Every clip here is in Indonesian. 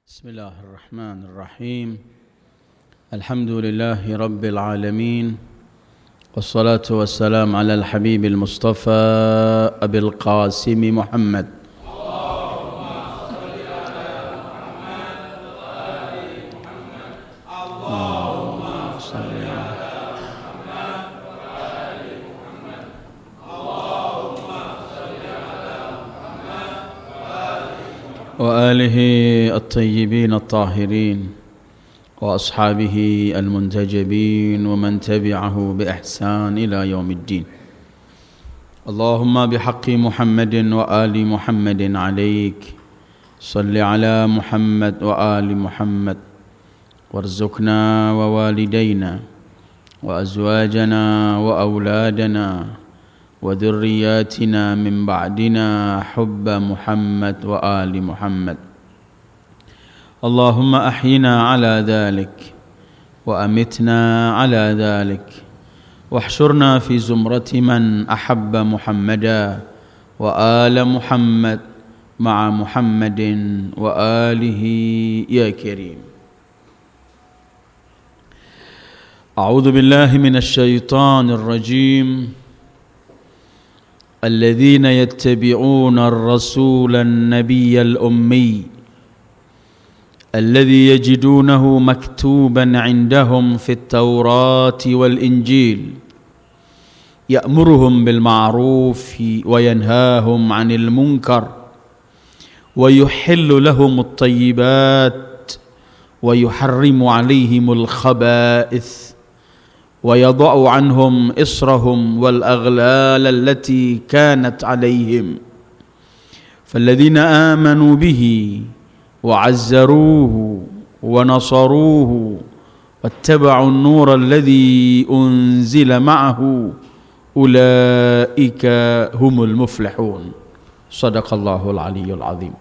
بسم الله الرحمن الرحيم. الحمد لله رب العالمين، والصلاة والسلام على الحبيب المصطفى أبي القاسم محمد وآله الطيبين الطاهرين وأصحابه المنتجبين ومن تبعه بإحسان إلى يوم الدين. اللهم بحق محمد وآل محمد عليك صل على محمد وآل محمد، وارزقنا ووالدينا وأزواجنا وأولادنا وذرياتنا من بعدنا حب محمد وآل محمد. اللهم أحينا على ذلك وأمتنا على ذلك، واحشرنا في زمرة من أحب محمدا وآل محمد مع محمد وآله يا كريم. أعوذ بالله من الشيطان الرجيم. الذين يتبعون الرسول النبي الأمي الذي يجدونه مكتوبا عندهم في التوراة والإنجيل يأمرهم بالمعروف وينهاهم عن المنكر ويحل لهم الطيبات ويحرم عليهم الخبائث ويضع عنهم إصرهم والأغلال التي كانت عليهم، فالذين آمنوا به وعزروه ونصروه واتبعوا النور الذي أنزل معه أولئك هم المفلحون. صدق الله العلي العظيم.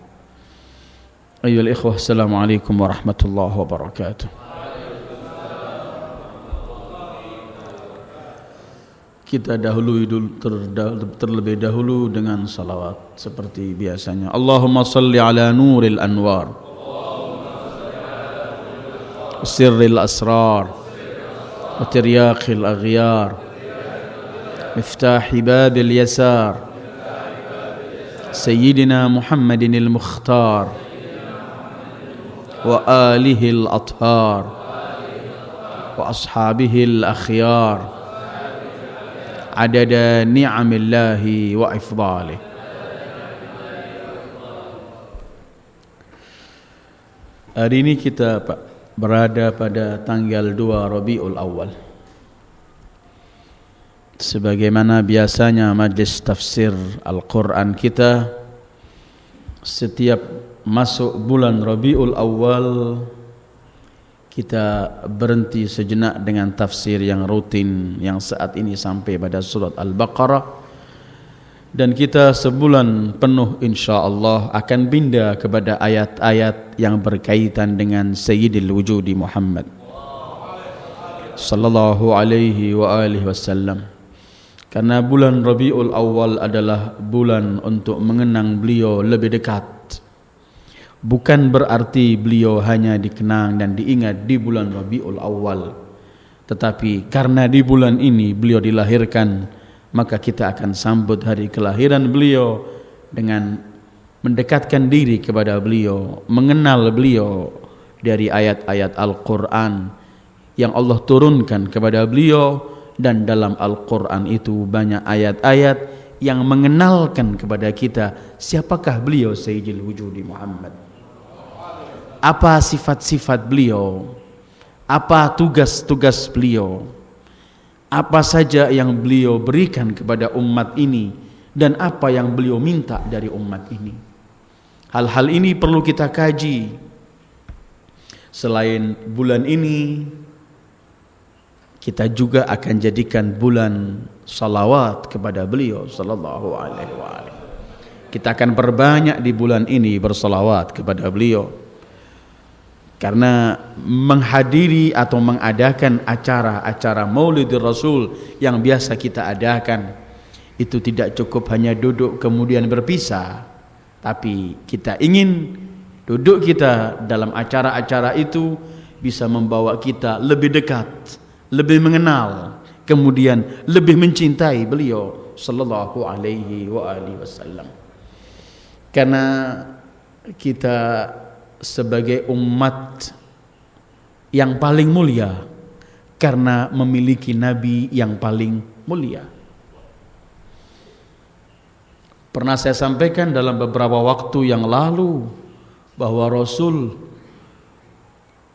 أيها الإخوة، السلام عليكم ورحمة الله وبركاته. Kita terlebih dahulu dengan salawat seperti biasanya. Allahumma salli ala nuril anwar sirril asrar wa tiryaqil aghyar miftahi babil yasar sayyidina Muhammadin al-mukhtar wa alihi al-athhar wa ashabihi al-akhyar adada ni'amillahi wa ifdalih. Hari ini kita berada pada tanggal 2 Rabiul Awal. Sebagaimana biasanya majlis tafsir Al-Quran kita, setiap masuk bulan Rabiul Awal kita berhenti sejenak dengan tafsir yang rutin yang saat ini sampai pada surat Al-Baqarah, dan kita sebulan penuh insyaAllah akan pindah kepada ayat-ayat yang berkaitan dengan Sayyidil Wujudi Muhammad sallallahu alaihi wa alihi wasallam. Karena bulan Rabiul Awal adalah bulan untuk mengenang beliau lebih dekat. Bukan berarti beliau hanya dikenang dan diingat di bulan Rabiul Awal, tetapi karena di bulan ini beliau dilahirkan, maka kita akan sambut hari kelahiran beliau dengan mendekatkan diri kepada beliau, mengenal beliau dari ayat-ayat Al-Quran yang Allah turunkan kepada beliau. Dan dalam Al-Quran itu banyak ayat-ayat yang mengenalkan kepada kita siapakah beliau Sayyidil Wujudi Muhammad, apa sifat-sifat beliau, apa tugas-tugas beliau, apa saja yang beliau berikan kepada umat ini, dan apa yang beliau minta dari umat ini. Hal-hal ini perlu kita kaji. Selain bulan ini, kita juga akan jadikan bulan salawat kepada beliau sallallahu alaihi wasallam. Kita akan perbanyak di bulan ini bersalawat kepada beliau. Karena menghadiri atau mengadakan acara-acara Maulidur Rasul yang biasa kita adakan, itu tidak cukup hanya duduk kemudian berpisah, tapi kita ingin Duduk kita dalam acara-acara itu bisa membawa kita lebih dekat, lebih mengenal, kemudian lebih mencintai beliau sallallahu alaihi wasallam. Karena kita sebagai umat yang paling mulia karena memiliki nabi yang paling mulia. Pernah saya sampaikan dalam beberapa waktu yang lalu bahwa Rasul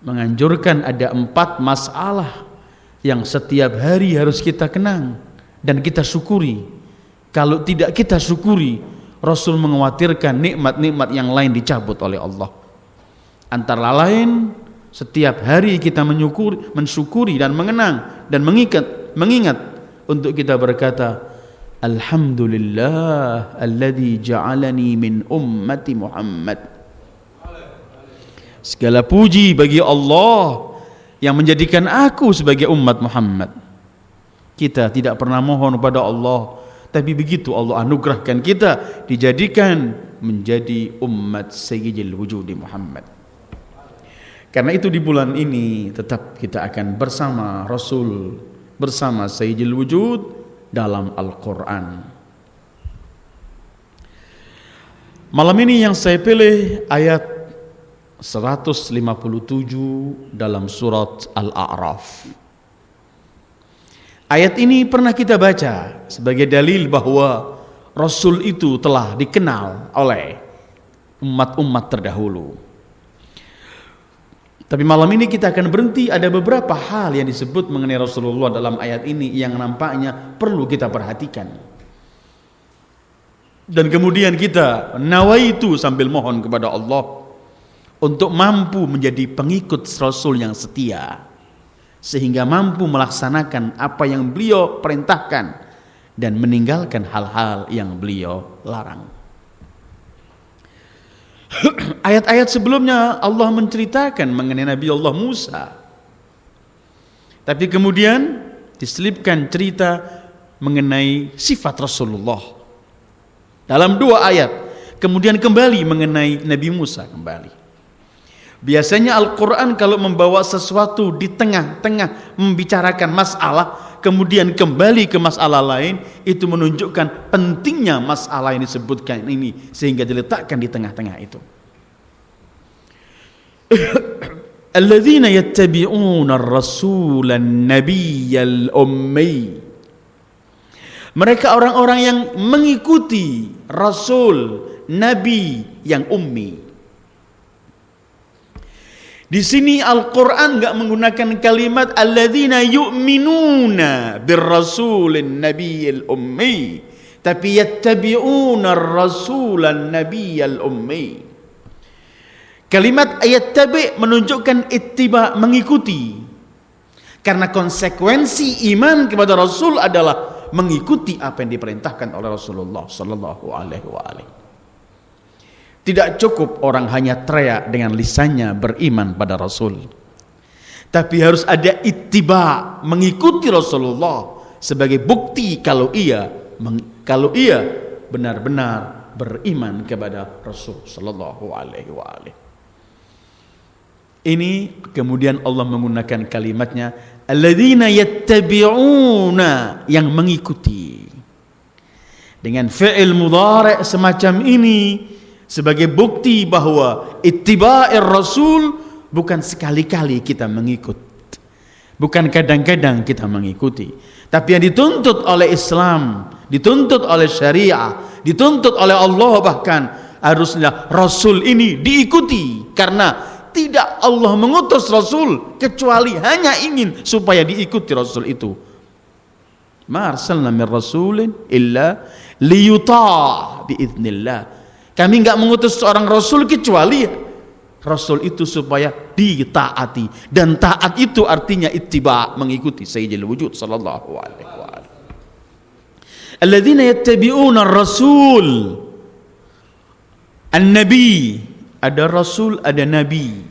menganjurkan ada 4 masalah yang setiap hari harus kita kenang dan kita syukuri. Kalau tidak kita syukuri, Rasul mengkhawatirkan nikmat-nikmat yang lain dicabut oleh Allah. Antara lain, setiap hari kita mensyukuri dan mengenang dan mengingat untuk kita berkata, Alhamdulillah alladzi ja'alani min ummati Muhammad. Segala puji bagi Allah yang menjadikan aku sebagai umat Muhammad. Kita tidak pernah mohon kepada Allah, tapi begitu Allah anugerahkan kita dijadikan menjadi umat Sayyidil Wujudi Muhammad. Karena itu di bulan ini tetap kita akan bersama Rasul, bersama Sayyidil Wujud dalam Al-Quran. Malam ini yang saya pilih ayat 157 dalam surat Al-A'raf. Ayat ini pernah kita baca sebagai dalil bahwa Rasul itu telah dikenal oleh umat-umat terdahulu. Tapi malam ini kita akan berhenti, ada beberapa hal yang disebut mengenai Rasulullah dalam ayat ini yang nampaknya perlu kita perhatikan. Dan kemudian kita nawaitu sambil mohon kepada Allah untuk mampu menjadi pengikut Rasul yang setia, sehingga mampu melaksanakan apa yang beliau perintahkan dan meninggalkan hal-hal yang beliau larang. Ayat-ayat sebelumnya Allah menceritakan mengenai Nabi Allah Musa, tapi kemudian diselipkan cerita mengenai sifat Rasulullah dalam 2 ayat, kemudian kembali mengenai Nabi Musa kembali. Biasanya Al-Quran kalau membawa sesuatu di tengah-tengah membicarakan masalah, kemudian kembali ke masalah lain, itu menunjukkan pentingnya masalah yang disebutkan ini, sehingga diletakkan di tengah-tengah itu. Alladzina yattabi'una ar-rasulan nabiyyal ummi. Mereka orang-orang yang mengikuti Rasul, Nabi yang ummi. Di sini Al-Quran enggak menggunakan kalimat alladzina yu'minuna birrasulin nabiyil ummi, tapi yattabi'una ar-rasulan nabiyal ummi. Kalimat yattabi' menunjukkan ittiba, mengikuti. Karena konsekuensi iman kepada Rasul adalah mengikuti apa yang diperintahkan oleh Rasulullah sallallahu alaihi wasallam. Tidak cukup orang hanya teriak dengan lisannya beriman pada Rasul, tapi harus ada ittiba, mengikuti Rasulullah sebagai bukti kalau ia benar-benar beriman kepada Rasul sallallahu alaihi wasallam. Ini kemudian Allah menggunakan kalimatnya alladzina yattabi'una, yang mengikuti, dengan fi'il mudhari' semacam ini sebagai bukti bahwa ittiba'ir Rasul bukan sekali-kali kita mengikut, bukan kadang-kadang kita mengikuti, tapi yang dituntut oleh Islam, dituntut oleh syariah, dituntut oleh Allah, bahkan harusnya Rasul ini diikuti. Karena tidak Allah mengutus Rasul kecuali hanya ingin supaya diikuti Rasul itu. Ma arsalna min rasulin illa liyuta' biiznillah. Kami enggak mengutus seorang Rasul kecuali Rasul itu supaya ditaati, dan taat itu artinya ittiba, mengikuti Sayyidil Wujud sallallahu alaihi wasallam. Alladzina yattabi'una ar-rasul an-nabi, ada Rasul, ada Nabi.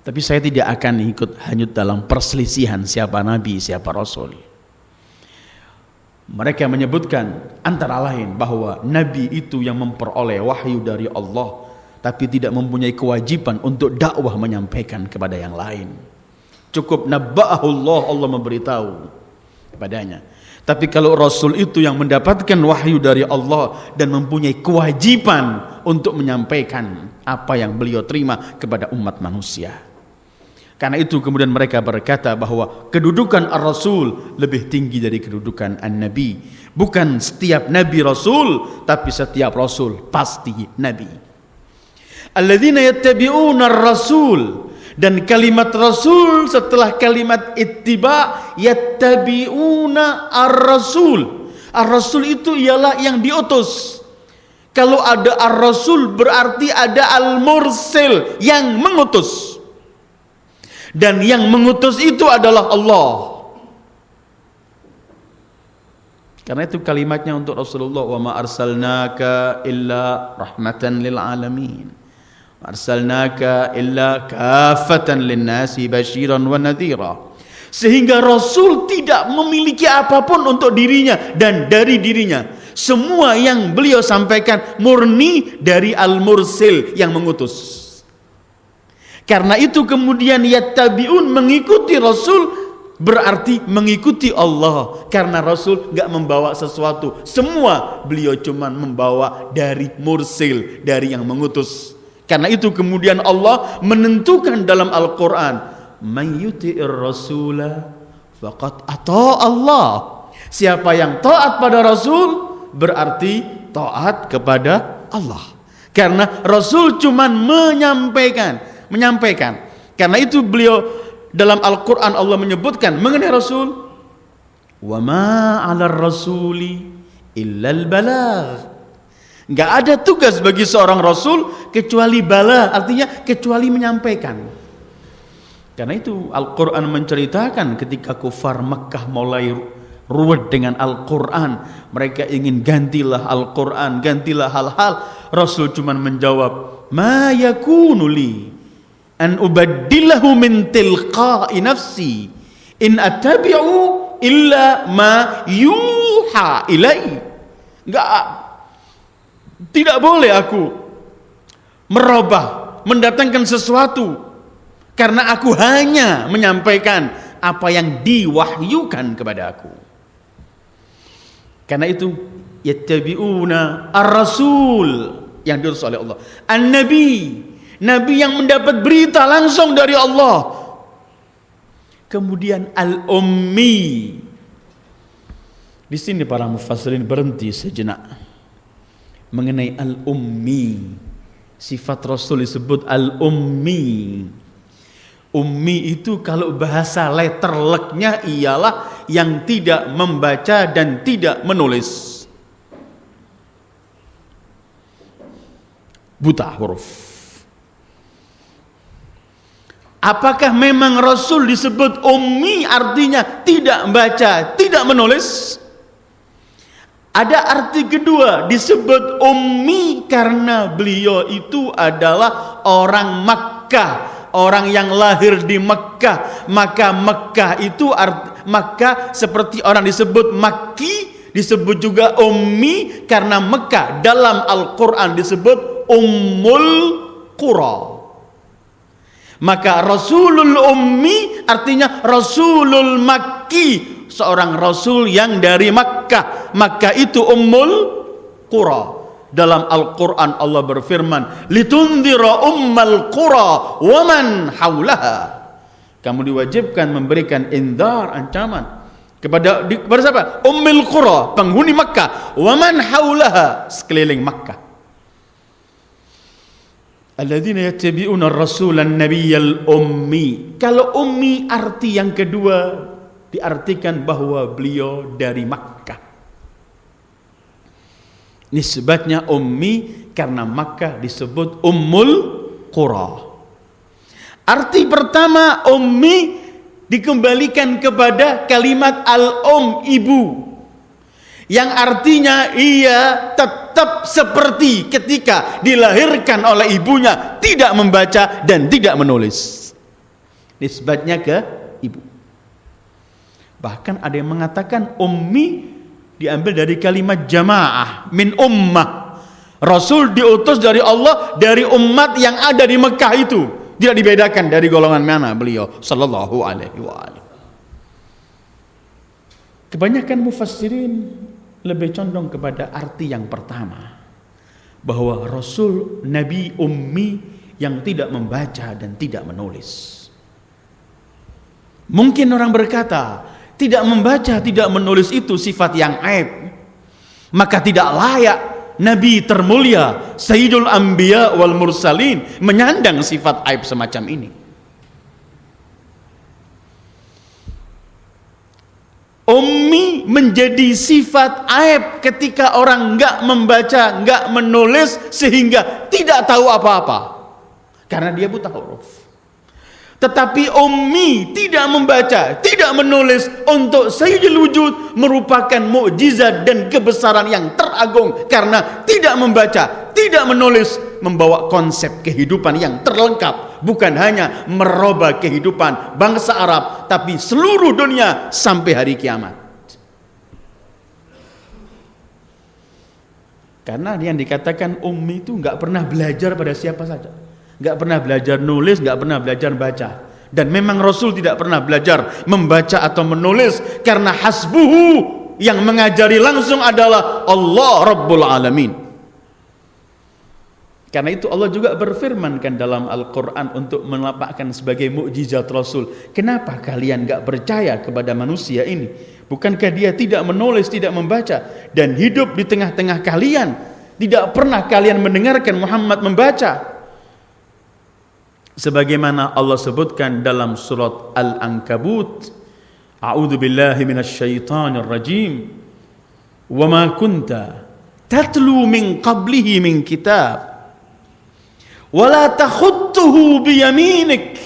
Tapi saya tidak akan ikut hanyut dalam perselisihan siapa Nabi, siapa Rasul. Mereka menyebutkan antara lain bahwa Nabi itu yang memperoleh wahyu dari Allah, tapi tidak mempunyai kewajiban untuk dakwah menyampaikan kepada yang lain. Cukup nabba'ahullah, Allah memberitahu kepadanya. Tapi kalau Rasul itu yang mendapatkan wahyu dari Allah dan mempunyai kewajiban untuk menyampaikan apa yang beliau terima kepada umat manusia. Karena itu kemudian mereka berkata bahwa kedudukan Ar-Rasul lebih tinggi dari kedudukan An-Nabi. Bukan setiap Nabi Rasul, tapi setiap Rasul pasti Nabi. Alladzina yattabi'una Ar-Rasul. Dan kalimat Rasul setelah kalimat ittiba, yattabi'una Ar-Rasul. Ar-Rasul itu ialah yang diutus. Kalau ada Ar-Rasul berarti ada Al-Mursil yang mengutus. Dan yang mengutus itu adalah Allah. Karena itu kalimatnya untuk Rasulullah, wa ma arsalnaka illa rahmatan lil alamin. Arsalnaka illa kafatan linnasi basyiran wa nadhira. Sehingga Rasul tidak memiliki apapun untuk dirinya dan dari dirinya. Semua yang beliau sampaikan murni dari Al-Mursil yang mengutus. Karena itu kemudian yattabi'un, mengikuti Rasul berarti mengikuti Allah. Karena Rasul enggak membawa sesuatu, semua beliau cuma membawa dari Mursil, dari yang mengutus. Karena itu kemudian Allah menentukan dalam Al-Quran, man yuti'ir rasula faqad ata Allah. Siapa yang taat pada Rasul berarti taat kepada Allah. Karena Rasul cuma menyampaikan. Karena itu beliau dalam Al-Quran Allah menyebutkan mengenai Rasul, wa ma 'alar rasuli illal balagh. Enggak ada tugas bagi seorang Rasul kecuali balagh, artinya kecuali menyampaikan. Karena itu Al-Quran menceritakan ketika kufar Makkah mulai ruwet dengan Al-Quran, mereka ingin gantilah Al-Quran, gantilah hal-hal. Rasul cuma menjawab, ma yakunu li an ubaddilahu min tilqa'i nafsi in attabi'u illa ma yuha ilai. Tidak boleh aku merubah, mendatangkan sesuatu, karena aku hanya menyampaikan apa yang diwahyukan kepada aku. Karena itu yattabi'una ar-rasul yang diutus oleh Allah, an-nabi, Nabi yang mendapat berita langsung dari Allah. Kemudian al-ummi. Di sini para mufassirin berhenti sejenak mengenai al-ummi. Sifat Rasul disebut al-ummi. Ummi itu kalau bahasa letterleknya ialah yang tidak membaca dan tidak menulis. Buta huruf. Apakah memang Rasul disebut ummi artinya tidak membaca, tidak menulis? Ada arti kedua, disebut ummi karena beliau itu adalah orang Makkah, orang yang lahir di Makkah. Maka Makkah itu Makkah seperti orang disebut Makki, disebut juga ummi karena Makkah dalam Al-Quran disebut Ummul Qura. Maka Rasulul Ummi artinya Rasulul Makki, seorang Rasul yang dari Makkah. Makkah itu Ummul Qura. Dalam Al-Quran Allah berfirman, litundhira ummal qura wa man haulaha. Kamu diwajibkan memberikan indhar, ancaman kepada siapa? Ummul Qura, penghuni Makkah, wa man haulaha, sekeliling Makkah. Alladzina yattabi'una ar-rasulan nabiyyal ummi. Kalau ummi arti yang kedua diartikan bahwa beliau dari Makkah. Nisbatnya ummi karena Makkah disebut Ummul Qura. Arti pertama ummi dikembalikan kepada kalimat ibu, yang artinya ia tetap seperti ketika dilahirkan oleh ibunya, tidak membaca dan tidak menulis. Nisbatnya ke ibu. Bahkan ada yang mengatakan ummi diambil dari kalimat jamaah, min ummah. Rasul diutus dari Allah dari umat yang ada di Mekah itu. Tidak dibedakan dari golongan mana beliau sallallahu alaihi wasallam. Kebanyakan mufassirin lebih condong kepada arti yang pertama, bahwa Rasul Nabi ummi yang tidak membaca dan tidak menulis. Mungkin orang berkata, tidak membaca, tidak menulis itu sifat yang aib, maka tidak layak Nabi termulia Sayyidul Anbiya wal Mursalin menyandang sifat aib semacam ini. Ummi menjadi sifat aib ketika orang enggak membaca, enggak menulis, sehingga tidak tahu apa-apa karena dia buta huruf. Tetapi ummi tidak membaca, tidak menulis, untuk Sayyidul Wujud merupakan mukjizat dan kebesaran yang teragung, karena tidak membaca, tidak menulis, membawa konsep kehidupan yang terlengkap, bukan hanya merubah kehidupan bangsa Arab, tapi seluruh dunia sampai hari kiamat. Karena yang dikatakan ummi itu nggak pernah belajar pada siapa saja, nggak pernah belajar nulis, nggak pernah belajar baca. Dan memang Rasul tidak pernah belajar membaca atau menulis, karena hasbuhu, yang mengajari langsung adalah Allah Rabbul Alamin. Karena itu Allah juga berfirmankan dalam Al-Quran untuk melapakkan sebagai mukjizat Rasul. Kenapa kalian gak percaya kepada manusia ini? Bukankah dia tidak menulis, tidak membaca, dan hidup di tengah-tengah kalian? Tidak pernah kalian mendengarkan Muhammad membaca. Sebagaimana Allah sebutkan dalam surat Al-Ankabut, A'udzu billahi minasyaitonir rajim. Wa ma kunta tatlu min qablihi min kitab wala takhutuhu biyaminik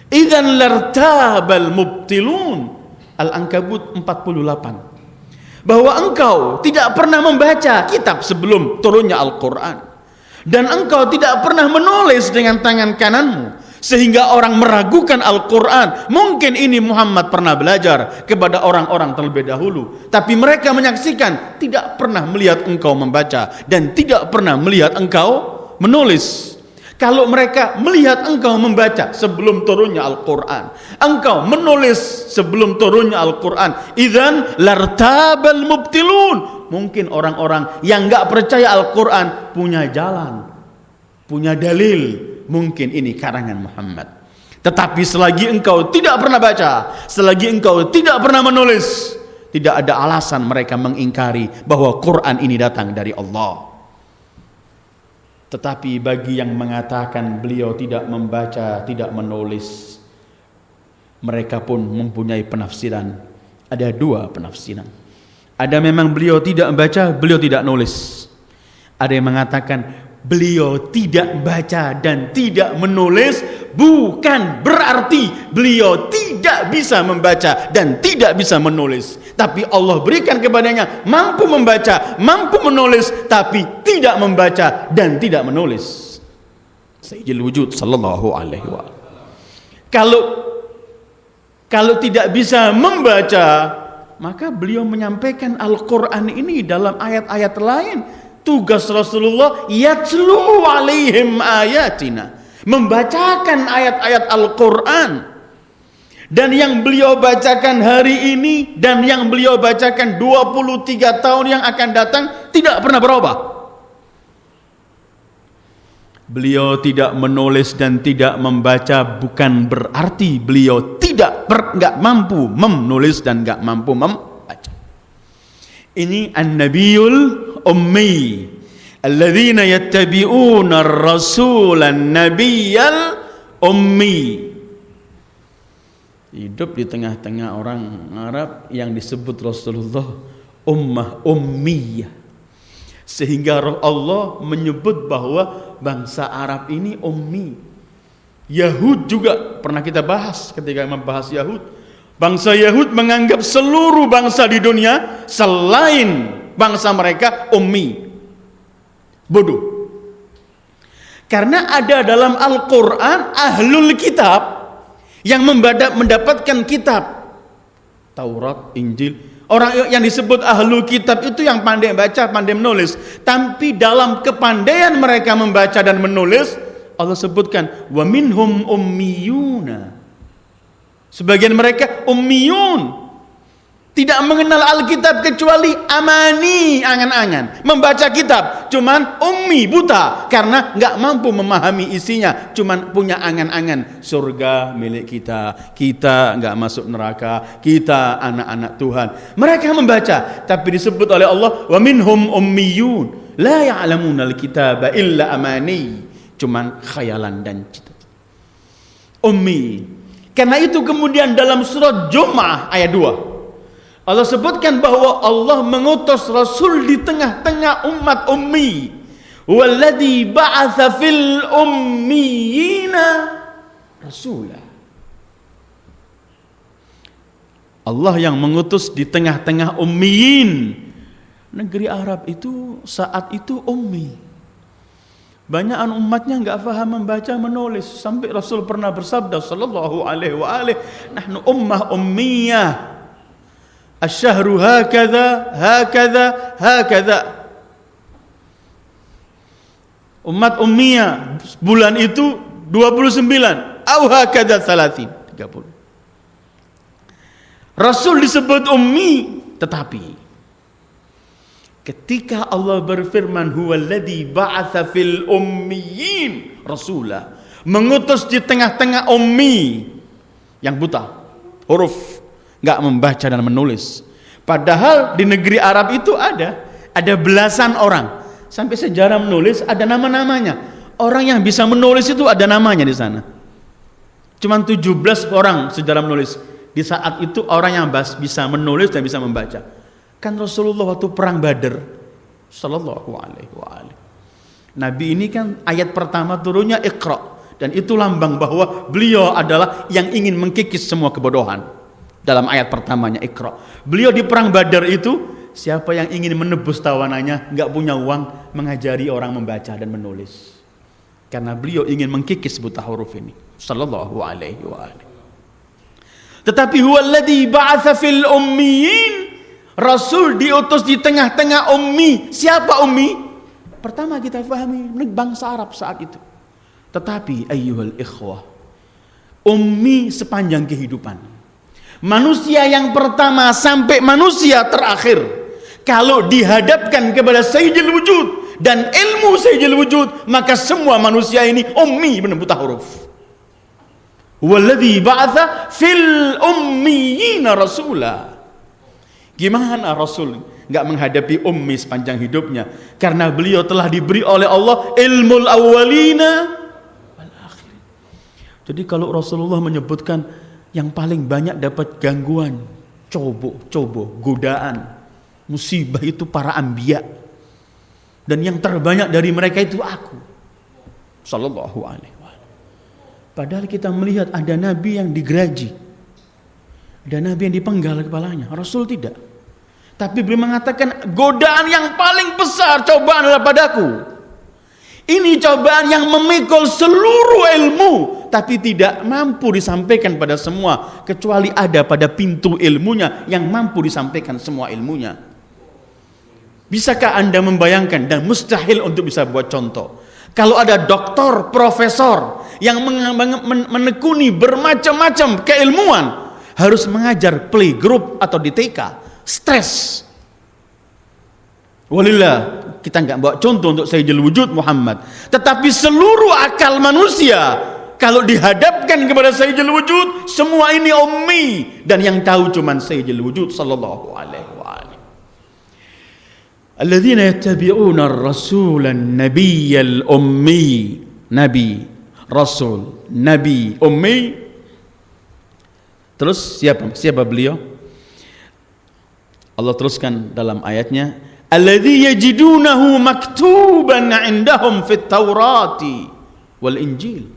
idzan lartabal mubtilun. Al-Ankabut 48. Bahwa engkau tidak pernah membaca kitab sebelum turunnya Al-Quran, dan engkau tidak pernah menulis dengan tangan kananmu, sehingga orang meragukan Al-Quran. Mungkin ini Muhammad pernah belajar kepada orang-orang terlebih dahulu, tapi mereka menyaksikan tidak pernah melihat engkau membaca dan tidak pernah melihat engkau menulis. Kalau mereka melihat engkau membaca sebelum turunnya Al-Quran, engkau menulis sebelum turunnya Al-Quran, idzan lartabal mubtilun. Mungkin orang-orang yang enggak percaya Al-Quran punya jalan, punya dalil, mungkin ini karangan Muhammad. Tetapi selagi engkau tidak pernah baca, selagi engkau tidak pernah menulis, tidak ada alasan mereka mengingkari bahwa Quran ini datang dari Allah. Tetapi bagi yang mengatakan beliau tidak membaca, tidak menulis, mereka pun mempunyai penafsiran. Ada dua penafsiran. Ada memang beliau tidak membaca, beliau tidak nulis. Ada yang mengatakan beliau tidak baca dan tidak menulis, bukan berarti beliau tidak bisa membaca dan tidak bisa menulis. Tapi Allah berikan kepadanya mampu membaca, mampu menulis, tapi tidak membaca dan tidak menulis. Sayyidul Wujud sallallahu alaihi wasallam. Kalau tidak bisa membaca, maka beliau menyampaikan Al-Quran ini dalam ayat-ayat lain. Tugas Rasulullah yatlu alaihim ayatina, membacakan ayat-ayat Al-Quran. Dan yang beliau bacakan hari ini dan yang beliau bacakan 23 tahun yang akan datang tidak pernah berubah. Beliau tidak menulis dan tidak membaca bukan berarti beliau enggak mampu menulis dan enggak mampu membaca. Ini an-nabiyul ummi alladzina yattabi'una ar-rasulan nabiyyal ummi. Hidup di tengah-tengah orang Arab yang disebut Rasulullah ummah ummiyah, sehingga Allah menyebut bahwa bangsa Arab ini ummi. Yahud juga pernah kita bahas ketika membahas Yahud. Bangsa Yahud menganggap seluruh bangsa di dunia selain bangsa mereka ummi, bodoh. Karena ada dalam Al-Quran ahlul kitab yang mendapatkan kitab Taurat, Injil. Orang yang disebut ahlu kitab itu yang pandai baca, pandai menulis. Tapi dalam kepandaian mereka membaca dan menulis, Allah sebutkan wa minhum ummiyuna. Sebagian mereka ummiyun, tidak mengenal Alkitab kecuali amani, angan-angan. Membaca kitab, cuman ummi, buta, karena nggak mampu memahami isinya, cuman punya angan-angan. Surga milik kita, kita nggak masuk neraka, kita anak-anak Tuhan. Mereka membaca, tapi disebut oleh Allah, wa minhum ummiyun, la ya'lamuna al-kitaba illa amani. Cuman khayalan dan cita. Ummi. Karena itu kemudian dalam surat Jum'ah ayat 2, Allah sebutkan bahwa Allah mengutus Rasul di tengah-tengah umat ummi. Walladzi ba'atsa fil ummiyina rasulah. Allah yang mengutus di tengah-tengah ummiyin. Negeri Arab itu saat itu ummi. Banyakan umatnya enggak paham membaca menulis, sampai Rasul pernah bersabda sallallahu alaihi wa alihi, nahnu ummah ummiyah. Asyahru hakadha, hakadha, hakadha. Umat ummiyah, bulan itu 29, au hakadha 30. Rasul disebut ummi, tetapi ketika Allah berfirman huwallazi ba'atsa fil ummiyin rasulah, mengutus di tengah-tengah ummi yang buta huruf, nggak membaca dan menulis. Padahal di negeri Arab itu ada belasan orang. Sampai sejarah menulis ada nama-namanya. Orang yang bisa menulis itu ada namanya di sana. Cuman 17 orang sejarah menulis. Di saat itu orang yang bisa menulis dan bisa membaca. Kan Rasulullah waktu perang Badar sallallahu alaihi wa alihi. Nabi ini kan ayat pertama turunnya Iqra, dan itu lambang bahwa beliau adalah yang ingin mengkikis semua kebodohan. Dalam ayat pertamanya Iqra, beliau di perang Badar itu, siapa yang ingin menebus tawanannya, nggak punya uang, mengajari orang membaca dan menulis. Karena beliau ingin mengkikis buta huruf ini sallallahu alaihi wa alihi. Tetapi huwallazi ba'atsa fil ummiyin, Rasul diutus di tengah-tengah ummi. Siapa ummi? Pertama kita pahami bangsa Arab saat itu. Tetapi ayyuhal ikhwah, ummi sepanjang kehidupan. Manusia yang pertama sampai manusia terakhir, kalau dihadapkan kepada Sayyidil Wujud dan ilmu Sayyidil Wujud, maka semua manusia ini ummi, benar buta huruf. Walladzi ba'atsa fil ummiyina rasula. Gimana Rasul nggak menghadapi ummi sepanjang hidupnya? Karena beliau telah diberi oleh Allah ilmul awwalina wal akhirin. Jadi kalau Rasulullah menyebutkan yang paling banyak dapat gangguan, coba, godaan, musibah itu para anbiya, dan yang terbanyak dari mereka itu aku sallallahu alaihi wasallam. Padahal kita melihat ada nabi yang digeraji, ada nabi yang dipenggal kepalanya, Rasul tidak. Tapi beliau mengatakan godaan yang paling besar cobaan adalah padaku. Ini cobaan yang memikul seluruh ilmu, tapi tidak mampu disampaikan pada semua, kecuali ada pada pintu ilmunya yang mampu disampaikan semua ilmunya. Bisakah Anda membayangkan, dan mustahil untuk bisa buat contoh, kalau ada doktor, profesor yang menekuni bermacam-macam keilmuan, harus mengajar playgroup atau di TK, stres. Walillah, kita nggak bawa contoh untuk Sayyidil Wujud Muhammad, tetapi seluruh akal manusia kalau dihadapkan kepada Sayyidil Wujud, semua ini ummi, dan yang tahu cuman Sayyidil Wujud sallallahu alaihi wa alihi. Alladzina yattabi'una ar-rasula an-nabiyyal ummi. Nabi, Rasul, Nabi, ummi. Terus siapa beliau? Allah teruskan dalam ayatnya, alladzi yajidunahu maktuban 'indahum fit Taurati wal Injil.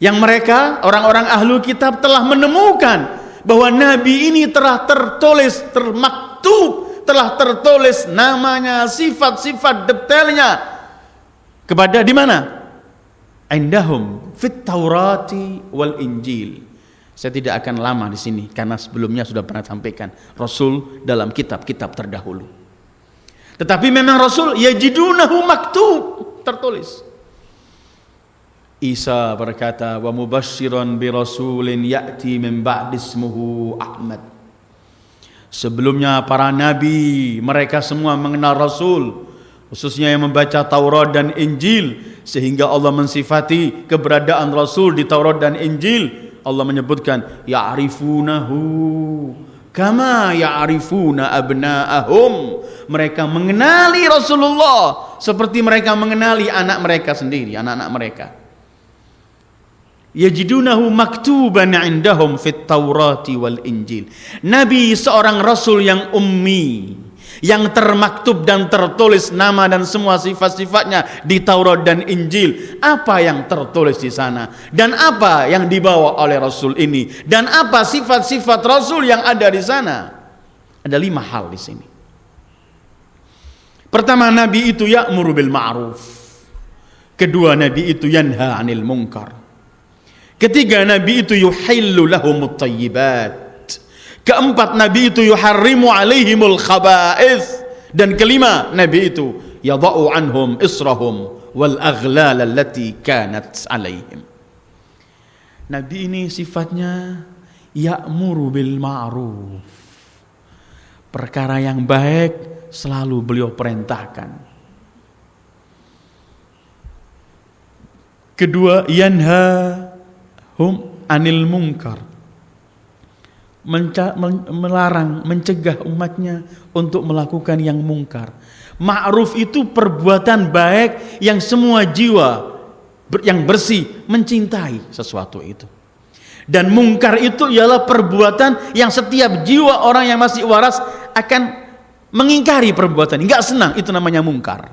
Yang mereka, orang-orang ahlu kitab, telah menemukan bahwa Nabi ini telah tertulis, termaktub, telah tertulis namanya, sifat-sifat detailnya kepada di mana? Indahum fit Taurati wal Injil. Saya tidak akan lama di sini karena sebelumnya sudah pernah sampaikan Rasul dalam kitab-kitab terdahulu. Tetapi memang Rasul yajidunahu maktub, tertulis. Isa berkata, wa mubasysyiran bi rasulin ya'ti min ba'di ismuhu Ahmad. Sebelumnya para nabi, mereka semua mengenal Rasul, khususnya yang membaca Taurat dan Injil, sehingga Allah mensifati keberadaan Rasul di Taurat dan Injil. Allah menyebutkan ya'rifunahu kama ya'rifuna abna'ahum. Mereka mengenali Rasulullah seperti mereka mengenali anak mereka sendiri, anak-anak mereka. Yajidunahu maktuban indahum fit Taurati wal Injil. Nabi seorang rasul yang ummi, yang termaktub dan tertulis nama dan semua sifat-sifatnya di Taurat dan Injil. Apa yang tertulis di sana dan apa yang dibawa oleh Rasul ini dan apa sifat-sifat Rasul yang ada di sana? Ada 5 hal di sini. Pertama, Nabi itu ya'muru bil ma'ruf. Kedua, Nabi itu yanha 'anil munkar. Ketiga, Nabi itu yuhillu lahumut thayyibat. Keempat, Nabi itu yuharrimu alaihimul khaba'ith. Dan kelima, Nabi itu yadha'u anhum israhum wal aghlal allati kanat alaihim. Nabi ini sifatnya ya'muru bil ma'ruf. Perkara yang baik selalu beliau perintahkan. Kedua, yanha hum anil munkar, melarang, mencegah umatnya untuk melakukan yang mungkar. Ma'ruf itu perbuatan baik yang semua jiwa yang bersih mencintai sesuatu itu. Dan mungkar itu ialah perbuatan yang setiap jiwa orang yang masih waras akan mengingkari perbuatan, enggak senang, itu namanya mungkar.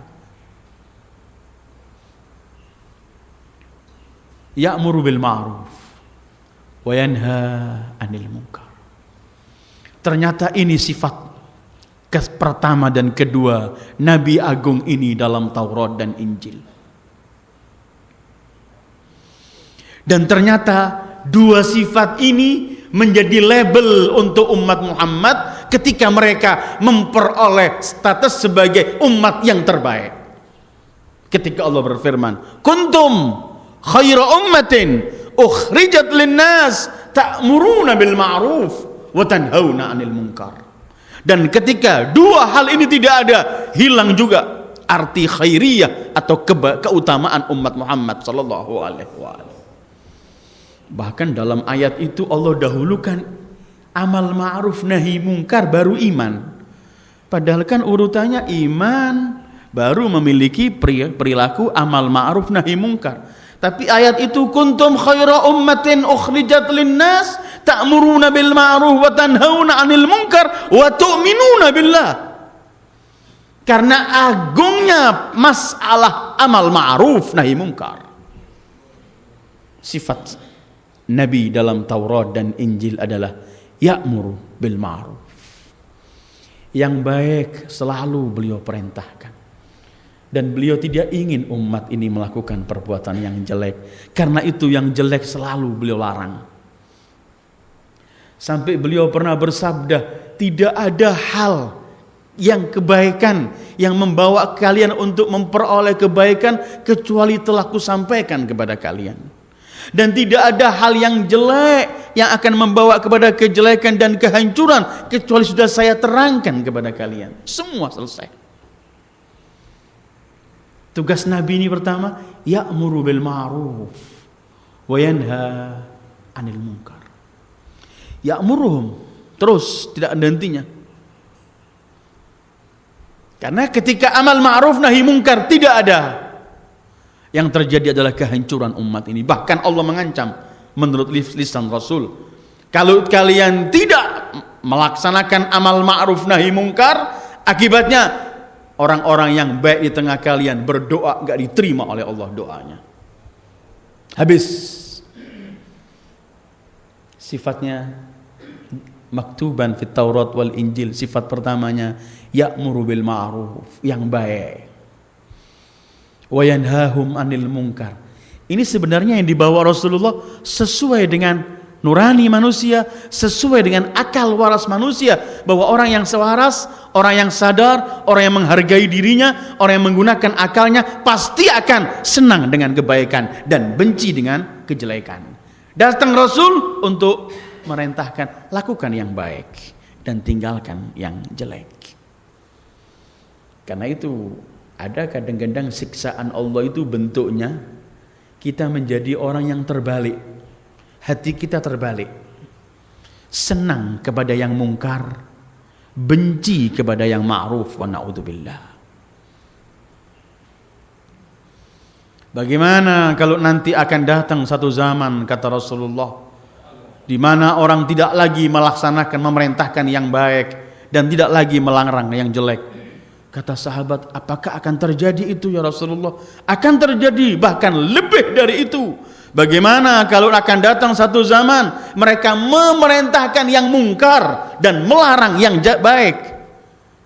Ya'muru bil ma'ruf wa yanha 'anil munkar. Ternyata ini sifat pertama dan kedua Nabi Agung ini dalam Taurat dan Injil. Dan ternyata dua sifat ini menjadi label untuk umat Muhammad ketika mereka memperoleh status sebagai umat yang terbaik. Ketika Allah berfirman, kuntum khaira ummatin ukhrijat linnas ta'muruna bil ma'ruf wa tanhauna 'anil munkar. Dan ketika dua hal ini tidak ada, hilang juga arti khairiyah atau keutamaan umat Muhammad sallallahu alaihi wasallam. Bahkan dalam ayat itu Allah dahulukan amal ma'ruf nahi munkar baru iman. Padahal kan urutannya iman baru memiliki perilaku amal ma'ruf nahi munkar. Tapi ayat itu kuntum khaira ummatin ukhrijat linnas ta'muruna bil ma'ruf wa tanhauna 'anil munkar wa tu'minuna billah. Karena agungnya masalah amal ma'ruf nahi munkar. Sifat Nabi dalam Taurat dan Injil adalah ya'muru bil ma'ruf. Yang baik selalu beliau perintahkan. Dan beliau tidak ingin umat ini melakukan perbuatan yang jelek. Karena itu yang jelek selalu beliau larang. Sampai beliau pernah bersabda, tidak ada hal yang kebaikan yang membawa kalian untuk memperoleh kebaikan kecuali telah kusampaikan kepada kalian. Dan tidak ada hal yang jelek yang akan membawa kepada kejelekan dan kehancuran kecuali sudah saya terangkan kepada kalian. Semua selesai. Tugas Nabi ini pertama, ya'muru bil ma'ruf wa yanha 'anil munkar. Ya'muruhum, terus tidak ada hentinya. Karena ketika amal ma'ruf nahi munkar tidak ada, yang terjadi adalah kehancuran umat ini. Bahkan Allah mengancam menurut lisan Rasul, kalau kalian tidak melaksanakan amal ma'ruf nahi munkar, akibatnya orang-orang yang baik di tengah kalian berdoa enggak diterima oleh Allah doanya. Habis. Sifatnya maktuban fit Taurat wal Injil. Sifat pertamanya ya'muru bil ma'ruf, yang baik. Wa yanhahum 'anil munkar. Ini sebenarnya yang dibawa Rasulullah sesuai dengan nurani manusia, sesuai dengan akal waras manusia, bahwa orang yang sewaras, orang yang sadar, orang yang menghargai dirinya, orang yang menggunakan akalnya pasti akan senang dengan kebaikan dan benci dengan kejelekan. Datang Rasul untuk merintahkan, lakukan yang baik dan tinggalkan yang jelek. Karena itu ada kadang-kadang siksaan Allah itu bentuknya kita menjadi orang yang terbalik. Hati kita terbalik. Senang kepada yang mungkar, benci kepada yang ma'ruf, wa na'udzubillah. Bagaimana kalau nanti akan datang satu zaman, kata Rasulullah, di mana orang tidak lagi melaksanakan, memerintahkan yang baik dan tidak lagi melarang yang jelek. Kata sahabat, apakah akan terjadi itu ya Rasulullah? Akan terjadi, bahkan lebih dari itu. Bagaimana kalau akan datang satu zaman mereka memerintahkan yang mungkar dan melarang yang baik?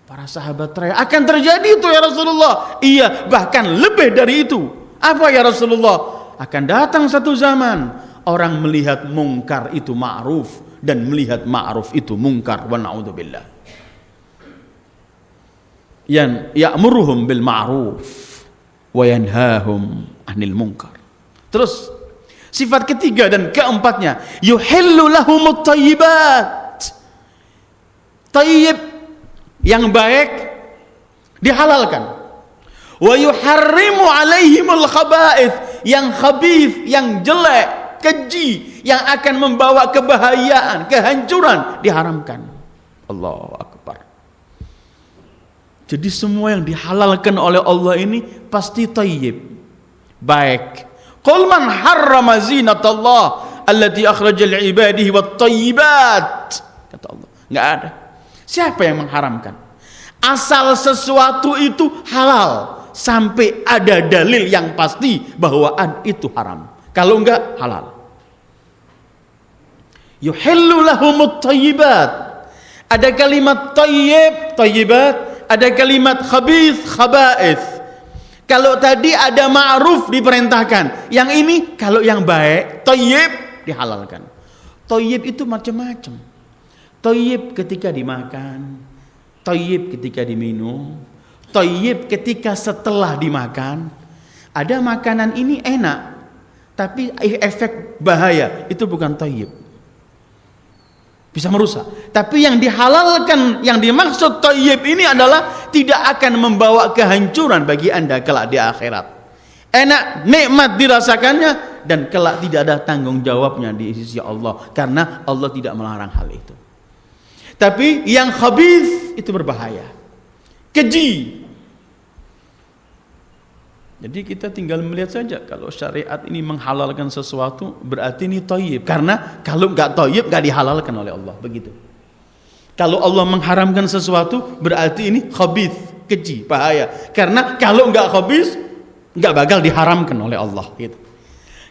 Para sahabat teriak, akan terjadi itu ya Rasulullah. Iya, bahkan lebih dari itu. Apa ya Rasulullah? Akan datang satu zaman orang melihat mungkar itu ma'ruf dan melihat ma'ruf itu mungkar, wa na'udzubillah. Ya'muruhum bil ma'ruf wa yanhahum 'anil munkar. Terus sifat ketiga dan keempatnya, yuhillu lahumut thayyibat. Thayyib yang baik dihalalkan. Wa yuharrimu 'alaihimul khaba'ith, yang khabith, yang jelek, keji, yang akan membawa kebahayaan, kehancuran diharamkan. Allahu akbar. Jadi semua yang dihalalkan oleh Allah ini pasti thayyib, baik. Qul man harrama zinatallah allati akhraja li ibadihi wat thayyibat. Kata Allah, enggak ada. Siapa yang mengharamkan? Asal sesuatu itu halal sampai ada dalil yang pasti bahwa itu haram. Kalau enggak, halal. Yuhillu lahumut thayyibat. Ada kalimat thayyib, thayyibat. Ada kalimat khabith, khaba'ith. Kalau tadi ada ma'ruf diperintahkan, yang ini kalau yang baik, thayyib dihalalkan. Thayyib itu macam-macam. Thayyib ketika dimakan, thayyib ketika diminum, thayyib ketika setelah dimakan. Ada makanan ini enak, tapi efek bahaya, itu bukan thayyib. Bisa merusak. Tapi yang dihalalkan, yang dimaksud thayyib ini adalah tidak akan membawa kehancuran bagi Anda kelak di akhirat. Enak, nikmat dirasakannya, dan kelak tidak ada tanggung jawabnya di sisi Allah, karena Allah tidak melarang hal itu. Tapi yang khabith itu berbahaya, keji. Jadi kita tinggal melihat saja, kalau syariat ini menghalalkan sesuatu berarti ini thayyib, karena kalau enggak thayyib enggak dihalalkan oleh Allah, begitu. Kalau Allah mengharamkan sesuatu berarti ini khabith, keji, bahaya, karena kalau enggak khabith enggak bakal diharamkan oleh Allah, gitu.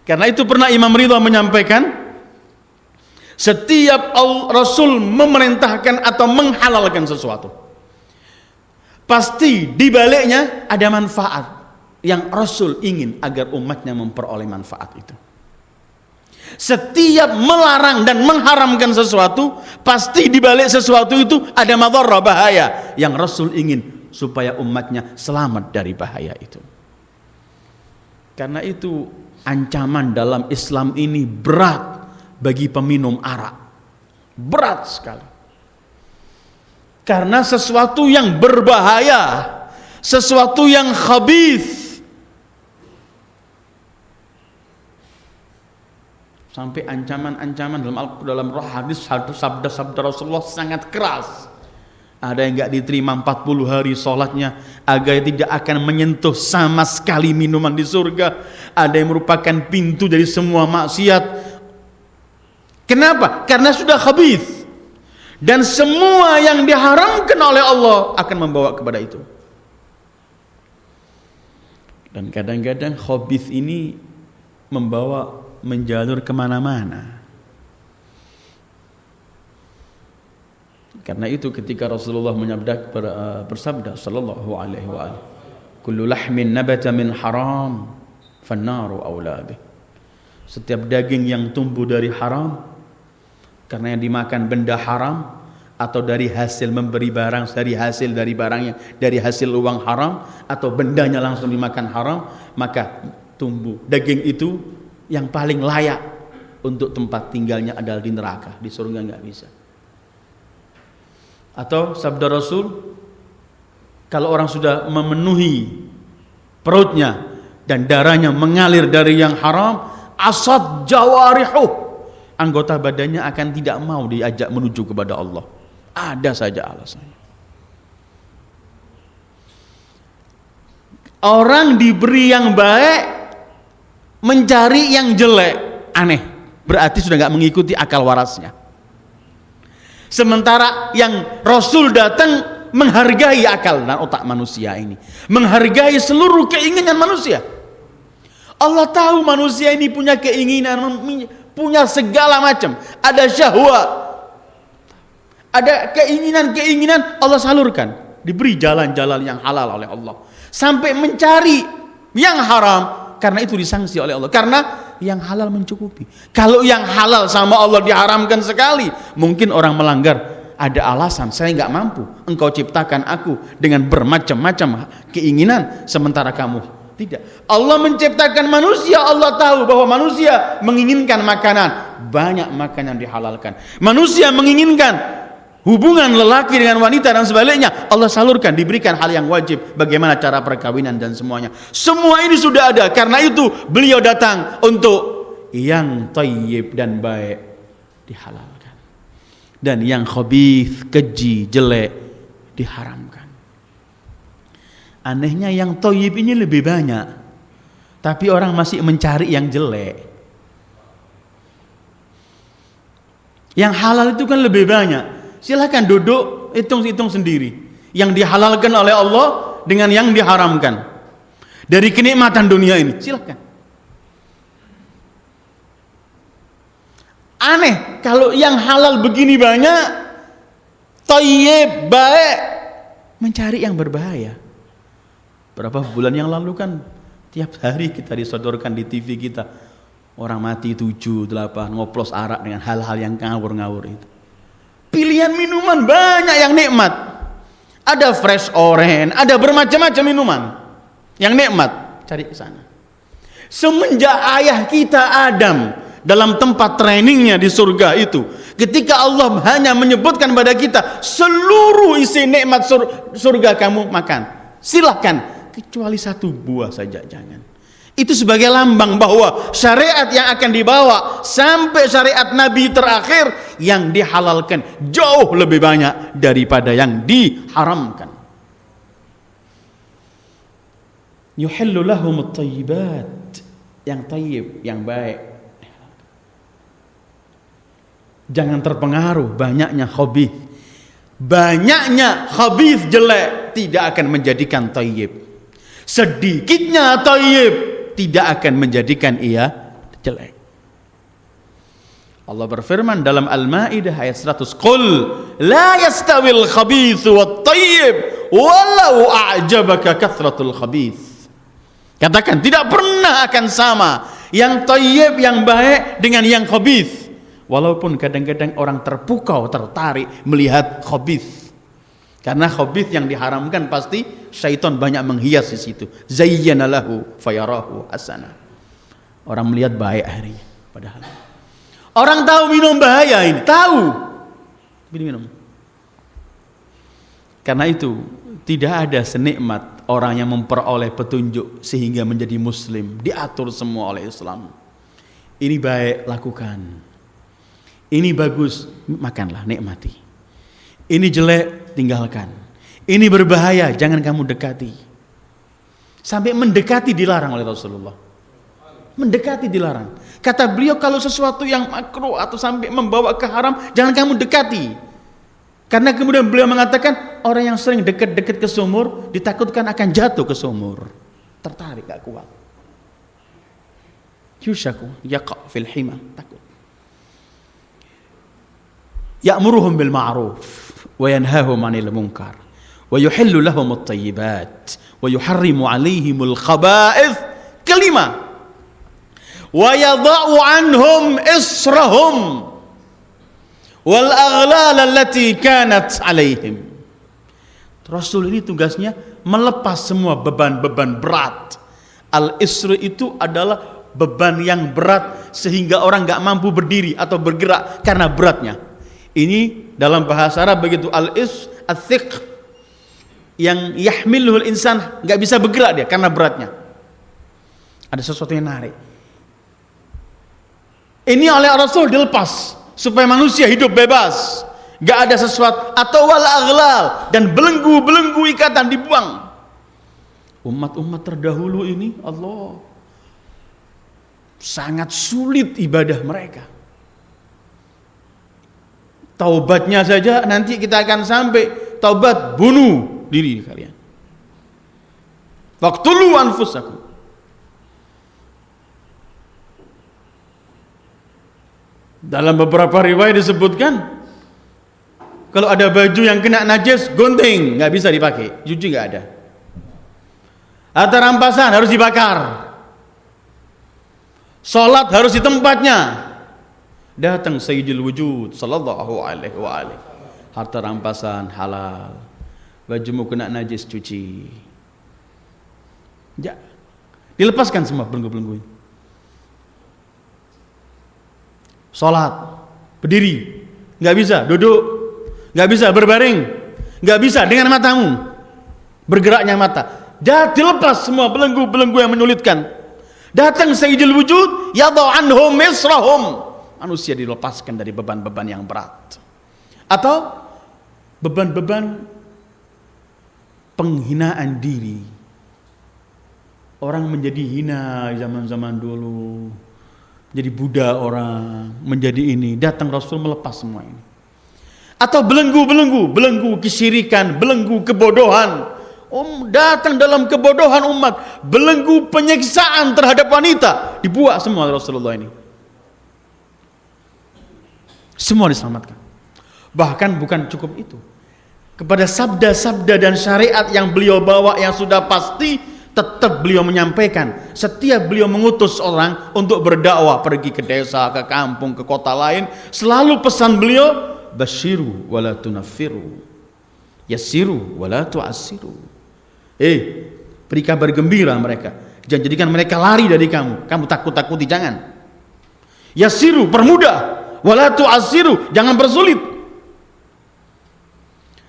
Karena itu pernah Imam Ridha menyampaikan, setiap Rasul memerintahkan atau menghalalkan sesuatu, pasti di baliknya ada manfaat yang Rasul ingin agar umatnya memperoleh manfaat itu. Setiap melarang dan mengharamkan sesuatu, pasti di balik sesuatu itu ada madharah, bahaya, yang Rasul ingin supaya umatnya selamat dari bahaya itu. Karena itu ancaman dalam Islam ini berat bagi peminum arak. Berat sekali. Karena sesuatu yang berbahaya, sesuatu yang khabith, sampai ancaman-ancaman dalam roh hadis, sabda-sabda Rasulullah sangat keras. Ada yang enggak diterima 40 hari sholatnya, agar tidak akan menyentuh sama sekali minuman di surga. Ada yang merupakan pintu dari semua maksiat. Kenapa? Karena sudah khabith. Dan semua yang diharamkan oleh Allah akan membawa kepada itu. Dan kadang-kadang khabith ini membawa menjalur kemana-mana. Karena itu ketika Rasulullah bersabda sallallahu alaihi wa alihi, kullu lahmin nabata min haram fannaru aula bih. Setiap daging yang tumbuh dari haram, karena yang dimakan benda haram, atau dari hasil memberi barang, dari barangnya, dari hasil uang haram, atau bendanya langsung dimakan haram, maka tumbuh daging itu yang paling layak untuk tempat tinggalnya adalah di neraka, di surga nggak bisa. Atau sabda Rasul, kalau orang sudah memenuhi perutnya dan darahnya mengalir dari yang haram, asad jawarihuh, anggota badannya akan tidak mau diajak menuju kepada Allah. Ada saja alasannya. Orang diberi yang baik mencari yang jelek, aneh, berarti sudah nggak mengikuti akal warasnya. Sementara yang Rasul datang menghargai akal dan otak manusia ini, menghargai seluruh keinginan manusia. Allah tahu manusia ini punya keinginan, punya segala macam, ada syahwat, ada keinginan-keinginan, Allah salurkan, diberi jalan-jalan yang halal oleh Allah, sampai mencari yang haram, karena itu disanksi oleh Allah, karena yang halal mencukupi. Kalau yang halal sama Allah diharamkan sekali, mungkin orang melanggar, ada alasan, saya nggak mampu, engkau ciptakan aku dengan bermacam-macam keinginan, sementara kamu tidak. Allah menciptakan manusia, Allah tahu bahwa manusia menginginkan makanan, banyak makanan dihalalkan. Manusia menginginkan hubungan lelaki dengan wanita dan sebaliknya, Allah salurkan, diberikan hal yang wajib, bagaimana cara perkawinan dan semuanya. Semua ini sudah ada, karena itu beliau datang untuk yang thayyib dan baik dihalalkan, dan yang khabith, keji, jelek diharamkan. Anehnya yang thayyib ini lebih banyak, tapi orang masih mencari yang jelek. Yang halal itu kan lebih banyak. Silahkan duduk, hitung-hitung sendiri yang dihalalkan oleh Allah dengan yang diharamkan dari kenikmatan dunia ini, silahkan. Aneh kalau yang halal begini banyak, thayyib, baik, mencari yang berbahaya. Berapa bulan yang lalu kan tiap hari kita disodorkan di TV kita, orang mati 7, 8 ngoplos arak dengan hal-hal yang ngawur-ngawur itu. Pilihan minuman banyak yang nikmat, ada fresh orange, ada bermacam-macam minuman yang nikmat, cari ke sana. Semenjak ayah kita Adam dalam tempat trainingnya di surga itu, ketika Allah hanya menyebutkan pada kita seluruh isi nikmat surga kamu makan, silahkan, kecuali satu buah saja jangan. Itu sebagai lambang bahwa syariat yang akan dibawa sampai syariat Nabi terakhir yang dihalalkan jauh lebih banyak daripada yang diharamkan. Yuhillu lahumut thayyibat, yang thayyib, yang baik. Jangan terpengaruh banyaknya khabith. Banyaknya khabith jelek tidak akan menjadikan thayyib. Sedikitnya thayyib tidak akan menjadikan ia jelek. Allah berfirman dalam Al-Maidah ayat 100, "Qul la yastawil khabithu wat thayyib walau a'jabaka kathratul khabith." Katakan, tidak pernah akan sama yang thayyib, yang baik dengan yang khabith. Walaupun kadang-kadang orang terpukau, tertarik melihat khabith. Karena khabith yang diharamkan pasti syaitan banyak menghias di situ. Zayyana lahu fayarahu hasana. Orang melihat baik harinya, padahal orang tahu minum bahaya ini, tahu minum. Karena itu tidak ada senikmat orang yang memperoleh petunjuk sehingga menjadi muslim, diatur semua oleh Islam. Ini baik, lakukan. Ini bagus, makanlah, nikmati. Ini jelek, tinggalkan. Ini berbahaya, jangan kamu dekati. Sampai mendekati dilarang oleh Rasulullah. Mendekati dilarang. Kata beliau, kalau sesuatu yang makruh atau sampai membawa ke haram, jangan kamu dekati. Karena kemudian beliau mengatakan, orang yang sering dekat-dekat ke sumur ditakutkan akan jatuh ke sumur. Tertarik, gak kuat. Yushaku yaqa fil hima, takut. Ya'muruhum bil ma'ruf wa yanhahum 'anil munkar wa yuhillu lahum at-thayyibat wa yuharrimu 'alaihimul khaba'ith. Kelima, wa yadha'u 'anhum israhum. wal aghlal allati kanat 'alaihim. Rasul ini tugasnya melepas semua beban-beban berat. Al-isri itu adalah beban yang berat sehingga orang enggak mampu berdiri atau bergerak karena beratnya. Ini dalam bahasa Arab begitu, al-is ats-thiq, yang yahmiluhul insan, enggak bisa bergerak dia karena beratnya. Ada sesuatu yang narik. Ini oleh Rasul dilepas supaya manusia hidup bebas, enggak ada sesuatu, atau wal aghlal, dan belenggu-belenggu ikatan dibuang. Umat-umat terdahulu ini Allah sangat sulit ibadah mereka. Taubatnya saja nanti kita akan sampai taubat bunuh diri kalian. Waqtulu anfusakum. Dalam beberapa riwayat disebutkan kalau ada baju yang kena najis, gunting, nggak bisa dipakai, cuci nggak ada. Atau rampasan harus dibakar. Salat harus di tempatnya. Datang Sayyidul Wujud sallallahu alaihi wa alihi. Harta rampasan halal. Bajumu kena najis, cuci. Ya. Dilepaskan semua belenggu-belenggu ini. Salat berdiri, nggak bisa duduk, nggak bisa berbaring, nggak bisa dengan matamu, bergeraknya mata. Dah dilepas semua belenggu-belenggu yang menyulitkan. Datang Sayyidul Wujud, yadau anhum misrahum. Manusia dilepaskan dari beban-beban yang berat. Atau beban-beban penghinaan diri. Orang menjadi hina zaman-zaman dulu. Jadi budak orang, menjadi ini. Datang Rasul melepas semua ini. Atau belenggu-belenggu, belenggu kesyirikan, belenggu kebodohan. Datang dalam kebodohan umat, belenggu penyiksaan terhadap wanita, dibuat semua Rasulullah ini. Semua diselamatkan. Bahkan bukan cukup itu. Kepada sabda-sabda dan syariat yang beliau bawa yang sudah pasti, tetap beliau menyampaikan. Setiap beliau mengutus orang untuk berdakwah, pergi ke desa, ke kampung, ke kota lain, selalu pesan beliau, basyiru wala tunaffiru, yassiru wala tu'assiru. Beri kabar gembira mereka, jangan jadikan mereka lari dari kamu takut-takuti, jangan. Yassiru, permudah, wala tu'assiru, jangan bersulit.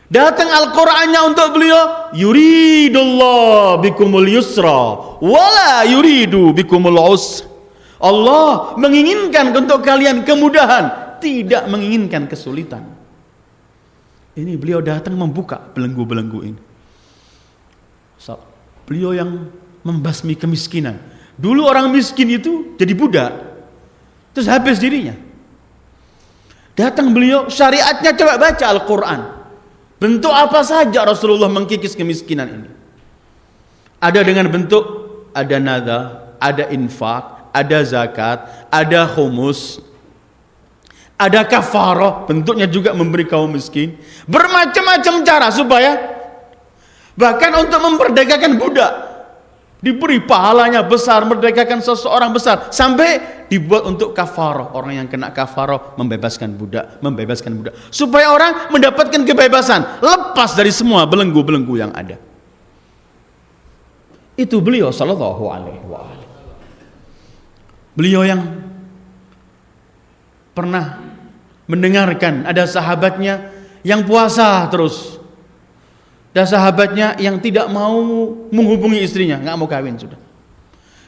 Datang Al-Qur'annya untuk beliau, yuridullah bikumul yusra wala yuridu bikumul usra. Allah menginginkan untuk kalian kemudahan, tidak menginginkan kesulitan. Ini beliau datang membuka belenggu-belenggu ini. Beliau yang membasmi kemiskinan. Dulu orang miskin itu jadi budak, terus habis dirinya. Datang beliau, syariatnya, coba baca Al-Quran. Bentuk apa saja Rasulullah mengkikis kemiskinan ini. Ada dengan bentuk, ada nada, ada infak, ada zakat, ada khumus, ada kafarah, bentuknya juga memberi kaum miskin. Bermacam-macam cara supaya bahkan untuk memperdagangkan budak, diberi pahalanya besar, merdekakan seseorang besar, sampai dibuat untuk kafarah. Orang yang kena kafarah membebaskan budak, supaya orang mendapatkan kebebasan, lepas dari semua belenggu-belenggu yang ada. Itu beliau sallallahu alaihi wasallam. Beliau yang pernah mendengarkan ada sahabatnya yang puasa terus. Dan sahabatnya yang tidak mau menghubungi istrinya, nggak mau kawin sudah.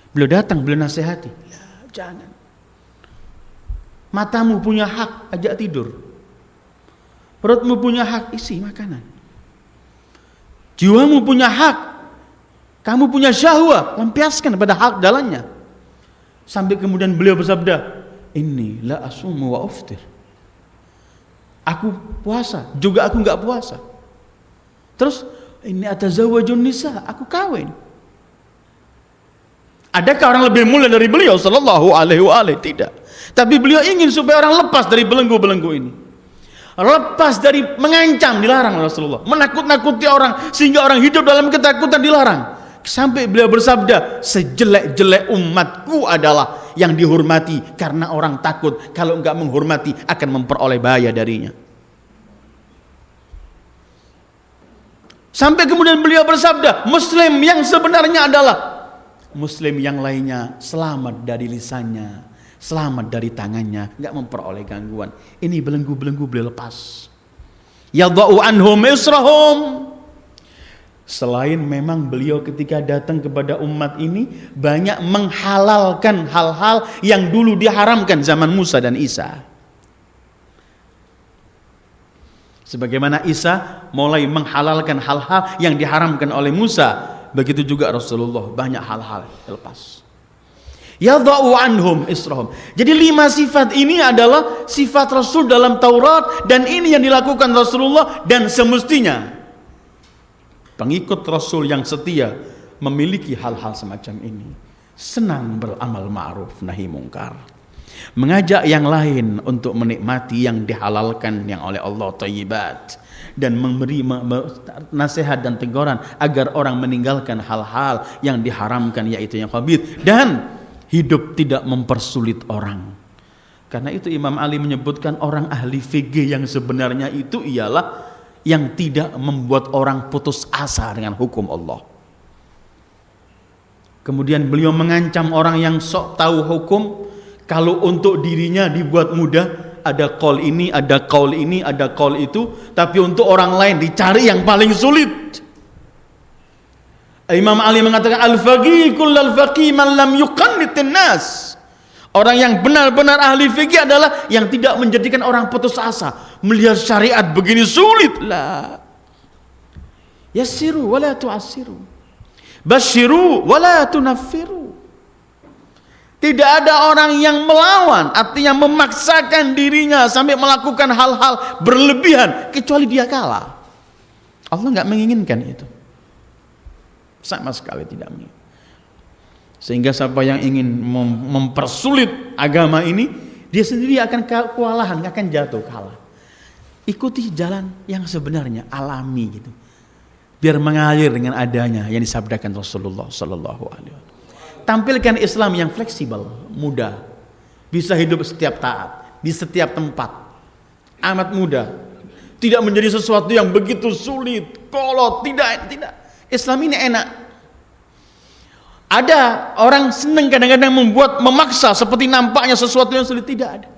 Beliau datang, beliau nasihati, jangan. Matamu punya hak, ajak tidur. Perutmu punya hak, isi makanan. Jiwamu punya hak, kamu punya syahwat, lampiaskan pada hak jalannya. Sampai kemudian beliau bersabda, inni la asumu wa uftir. Aku puasa, juga aku nggak puasa. Terus ini atazawwajun nisa, aku kawin. Adakah orang lebih mulia dari beliau sallallahu alaihi wasallam? Tidak. Tapi beliau ingin supaya orang lepas dari belenggu-belenggu ini. Lepas dari mengancam, dilarang Rasulullah. Menakut-nakuti orang sehingga orang hidup dalam ketakutan, dilarang. Sampai beliau bersabda, sejelek-jelek umatku adalah yang dihormati karena orang takut kalau enggak menghormati akan memperoleh bahaya darinya. Sampai kemudian beliau bersabda, Muslim yang sebenarnya adalah Muslim yang lainnya selamat dari lisannya, selamat dari tangannya, enggak memperoleh gangguan. Ini belenggu-belenggu beliau lepas. Yadha'u anhum israhum. Selain memang beliau ketika datang kepada umat ini banyak menghalalkan hal-hal yang dulu diharamkan zaman Musa dan Isa. Sebagaimana Isa mulai menghalalkan hal-hal yang diharamkan oleh Musa, begitu juga Rasulullah banyak hal-hal lepas. Yadha'u anhum israhum. Jadi 5 sifat ini adalah sifat Rasul dalam Taurat, dan ini yang dilakukan Rasulullah, dan semestinya pengikut Rasul yang setia memiliki hal-hal semacam ini. Senang beramal ma'ruf nahi mungkar, mengajak yang lain untuk menikmati yang dihalalkan yang oleh Allah thayyibat, dan memberi nasihat dan teguran agar orang meninggalkan hal-hal yang diharamkan yaitu yang khabith, dan hidup tidak mempersulit orang. Karena itu Imam Ali menyebutkan orang ahli VG yang sebenarnya itu ialah yang tidak membuat orang putus asa dengan hukum Allah. Kemudian beliau mengancam orang yang sok tahu hukum, kalau untuk dirinya dibuat mudah, ada qaul ini, ada qaul ini, ada qaul itu, tapi untuk orang lain dicari yang paling sulit. Imam Ali mengatakan al-faqih kullal faqih man lam yuqannitin nas. Orang yang benar-benar ahli fikih adalah yang tidak menjadikan orang putus asa. Melihat syariat begini sulit, la. Yassiru wala tu'assiru. Basyiru wala tunaffiru. Tidak ada orang yang melawan, artinya memaksakan dirinya sampai melakukan hal-hal berlebihan kecuali dia kalah. Allah enggak menginginkan itu. Sama sekali tidak menginginkan. Sehingga siapa yang ingin mempersulit agama ini, dia sendiri akan kewalahan, akan jatuh kalah. Ikuti jalan yang sebenarnya alami gitu, biar mengalir dengan adanya yang disabdakan Rasulullah Sallallahu Alaihi Wasallam. Tampilkan Islam yang fleksibel, mudah, bisa hidup setiap taat di setiap tempat, amat mudah, tidak menjadi sesuatu yang begitu sulit, kolot, tidak. Islam ini enak. Ada orang senang kadang-kadang memaksa seperti nampaknya sesuatu yang sulit, tidak ada.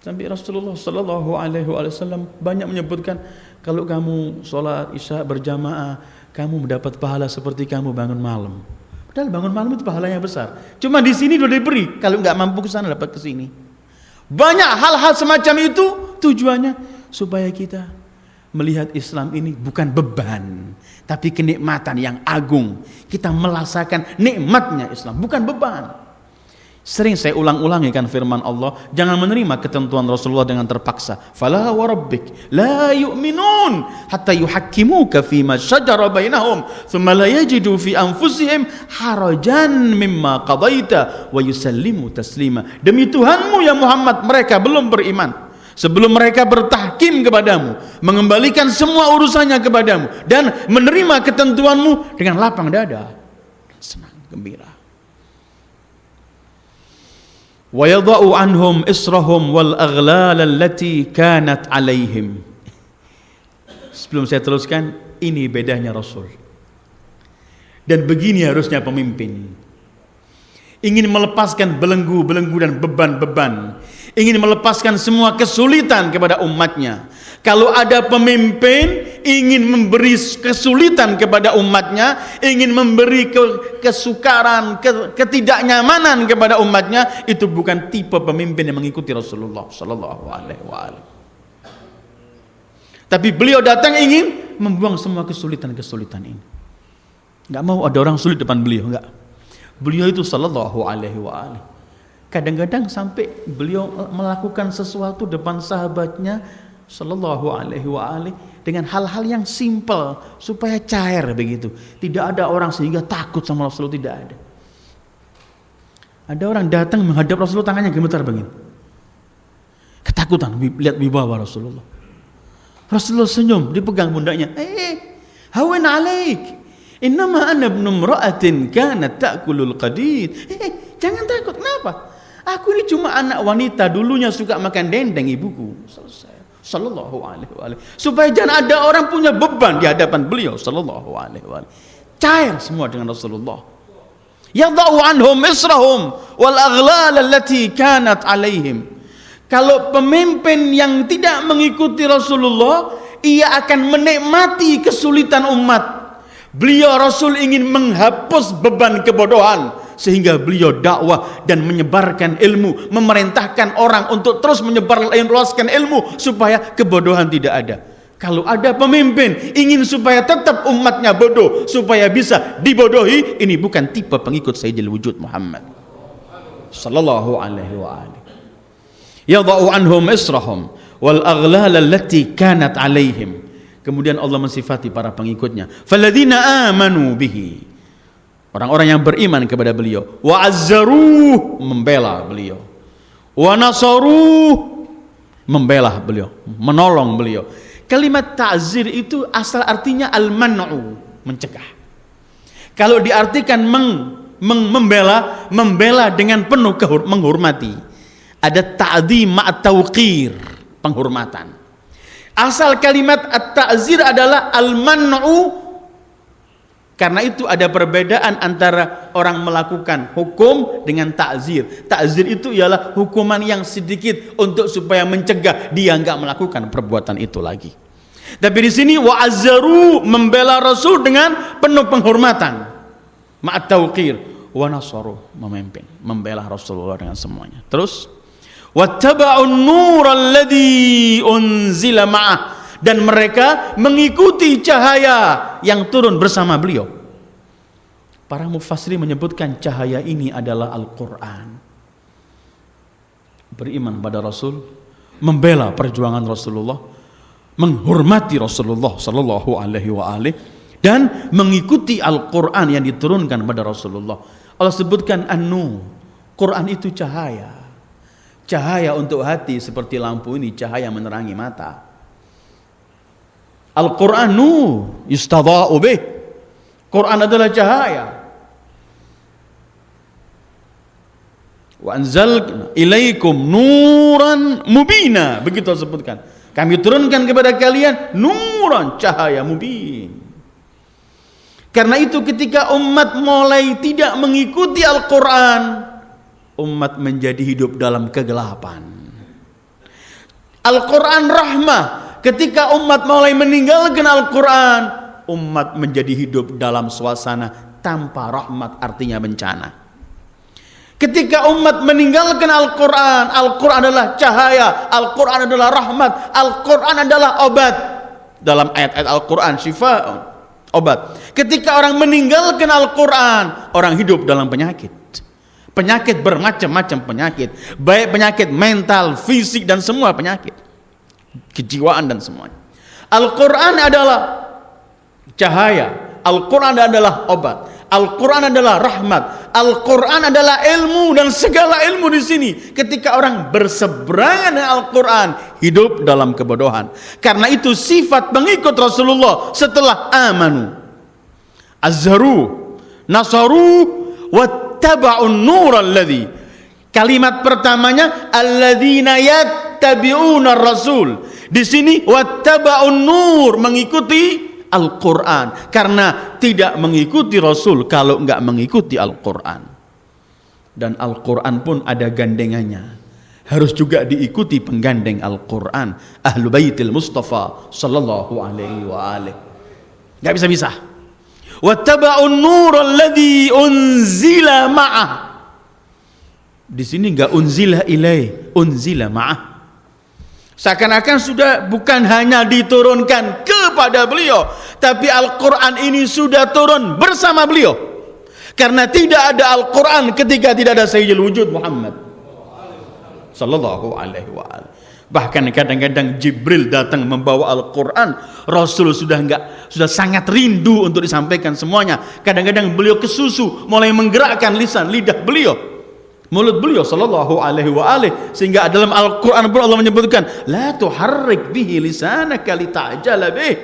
Sampai Rasulullah Sallallahu Alaihi Wasallam banyak menyebutkan, kalau kamu sholat isya berjamaah, kamu mendapat pahala seperti kamu bangun malam. Padahal bangun malam itu pahalanya besar. Cuma di sini sudah diberi, kalau nggak mampu ke sana dapat ke sini. Banyak hal-hal semacam itu tujuannya supaya kita melihat Islam ini bukan beban, tapi kenikmatan yang agung. Kita merasakan nikmatnya Islam, bukan beban. Sering saya ulang-ulangi kan firman Allah, jangan menerima ketentuan Rasulullah dengan terpaksa. Fala wa rabbik la yu'minun hatta yuhakkimuka fima shajara bainahum thumma la yajidu fi anfusihim harajan mimma qadaita wa yusallimu taslima. Demi Tuhanmu ya Muhammad, mereka belum beriman sebelum mereka bertahkim kepadamu, mengembalikan semua urusannya kepadamu, dan menerima ketentuanmu dengan lapang dada, senang, gembira. Wa yadha'u anhum israhum wal aghlal allati kanat alaihim. Sebelum saya teruskan, ini bedanya Rasul. Dan begini harusnya pemimpin. Ingin melepaskan belenggu-belenggu dan beban-beban, ingin melepaskan semua kesulitan kepada umatnya. Kalau ada pemimpin ingin memberi kesulitan kepada umatnya, ingin memberi kesukaran, ketidaknyamanan kepada umatnya, itu bukan tipe pemimpin yang mengikuti Rasulullah Sallallahu Alaihi Wasallam. Tapi beliau datang ingin membuang semua kesulitan-kesulitan ini. Enggak mau ada orang sulit depan beliau, enggak. Beliau itu Sallallahu Alaihi Wasallam kadang-kadang sampai beliau melakukan sesuatu depan sahabatnya Sallallahu Alaihi Wasallam dengan hal-hal yang simpel supaya cair begitu. Tidak ada orang sehingga takut sama Rasulullah, tidak ada. Ada orang datang menghadap Rasulullah, tangannya gemetar begini, ketakutan lihat wibawa Rasulullah. Rasulullah senyum, dipegang pundaknya. Hawin alaik, Innama ana ibnu imra'atin kanat ta'kulul qadid. Jangan takut, kenapa? Aku ini cuma anak wanita, dulunya suka makan dendeng ibuku. Selesai. Sallallahu alaihi wa alihi. Supaya jangan ada orang punya beban di hadapan beliau sallallahu alaihi wa alihi. Cair semua dengan Rasulullah. Yadha'u anhum israhum wal aghlal allati kanat alaihim. Kalau pemimpin yang tidak mengikuti Rasulullah, ia akan menikmati kesulitan umat. Beliau Rasul ingin menghapus beban kebodohan sehingga beliau dakwah dan menyebarkan ilmu, memerintahkan orang untuk terus luaskan ilmu supaya kebodohan tidak ada. Kalau ada pemimpin ingin supaya tetap umatnya bodoh, supaya bisa dibodohi, ini bukan tipe pengikut Sayyidil Wujud Muhammad sallallahu alaihi wa alihi. Yadha'u anhum israhum wal aghlal allati kanat alaihim. Kemudian Allah mensifati para pengikutnya, falladzina amanu bihi, orang-orang yang beriman kepada beliau, wa azzaruh, membela beliau, wa nasaruh, membela beliau, menolong beliau. Kalimat ta'zir itu asal artinya al-man'u, mencegah. Kalau diartikan membela dengan penuh menghormati. Ada ta'zim ma'at tauqir, penghormatan. Asal kalimat at-ta'zir adalah al-man'u. Karena itu ada perbedaan antara orang melakukan hukum dengan ta'zir. Ta'zir itu ialah hukuman yang sedikit untuk supaya mencegah dia enggak melakukan perbuatan itu lagi. Tapi di sini wa'azzaru, membela Rasul dengan penuh penghormatan. Ma'at tauqir, wa nasaru, memimpin, membela Rasulullah dengan semuanya. Terus wattaba'un nur alladhi unzila ma'ah, dan mereka mengikuti cahaya yang turun bersama beliau. Para mufassir menyebutkan cahaya ini adalah Al-Quran. Beriman pada Rasul, membela perjuangan Rasulullah, menghormati Rasulullah sallallahu alaihi wa alihi, dan mengikuti Al-Quran yang diturunkan pada Rasulullah. Allah sebutkan an-nur, Quran itu cahaya. Cahaya untuk hati seperti lampu ini, cahaya menerangi mata. Al-Quran nur yustadha'u bih. Quran adalah cahaya. Wa anzalna ilaikum nuran mubina, begitu disebutkan. Kami turunkan kepada kalian nuran, cahaya mubin. Karena itu ketika umat mulai tidak mengikuti Al-Quran, umat menjadi hidup dalam kegelapan. Al-Quran rahmah. Ketika umat mulai meninggalkan Al-Quran, umat menjadi hidup dalam suasana tanpa rahmat, artinya bencana. Ketika umat meninggalkan Al-Quran, Al-Quran adalah cahaya, Al-Quran adalah rahmat, Al-Quran adalah obat. Dalam ayat-ayat Al-Quran, syifa, obat. Ketika orang meninggalkan Al-Quran, orang hidup dalam penyakit. Penyakit bermacam-macam penyakit, baik penyakit mental, fisik, dan semua penyakit, kejiwaan dan semuanya. Al-Quran adalah cahaya, Al-Quran adalah obat, Al-Quran adalah rahmat, Al-Quran adalah ilmu, dan segala ilmu di sini. Ketika orang berseberangan dengan Al-Quran, hidup dalam kebodohan. Karena itu sifat pengikut Rasulullah setelah amanu, azharu, nasaru, wattaba'un nur alladhi. Kalimat pertamanya alladzina yattabi'una rasul. Di sini wattaba'un nur, mengikuti Al-Quran. Karena tidak mengikuti Rasul kalau enggak mengikuti Al-Quran. Dan Al-Quran pun ada gandengannya, harus juga diikuti penggandeng Al-Quran, Ahlu Baitil Mustafa sallallahu alaihi wa alihi. Enggak bisa-bisa. Wattaba'un nur alladhi unzila ma'ah. Di sini enggak unzila ilaih, unzila ma'ah. Seakan-akan sudah bukan hanya diturunkan kepada beliau, tapi Al-Quran ini sudah turun bersama beliau. Karena tidak ada Al-Quran ketika tidak ada Sayyidul Wujud Muhammad sallallahu alaihi wa alihi. Bahkan kadang-kadang Jibril datang membawa Al-Quran, Rasul sudah sangat rindu untuk disampaikan semuanya. Kadang-kadang beliau kesusu, mulai menggerakkan lidah beliau, mulut beliau sallallahu alaihi wa alihi, sehingga dalam Al-Quran pun Allah menyebutkan la tuharrik bihi lisanaka lita'jala bih.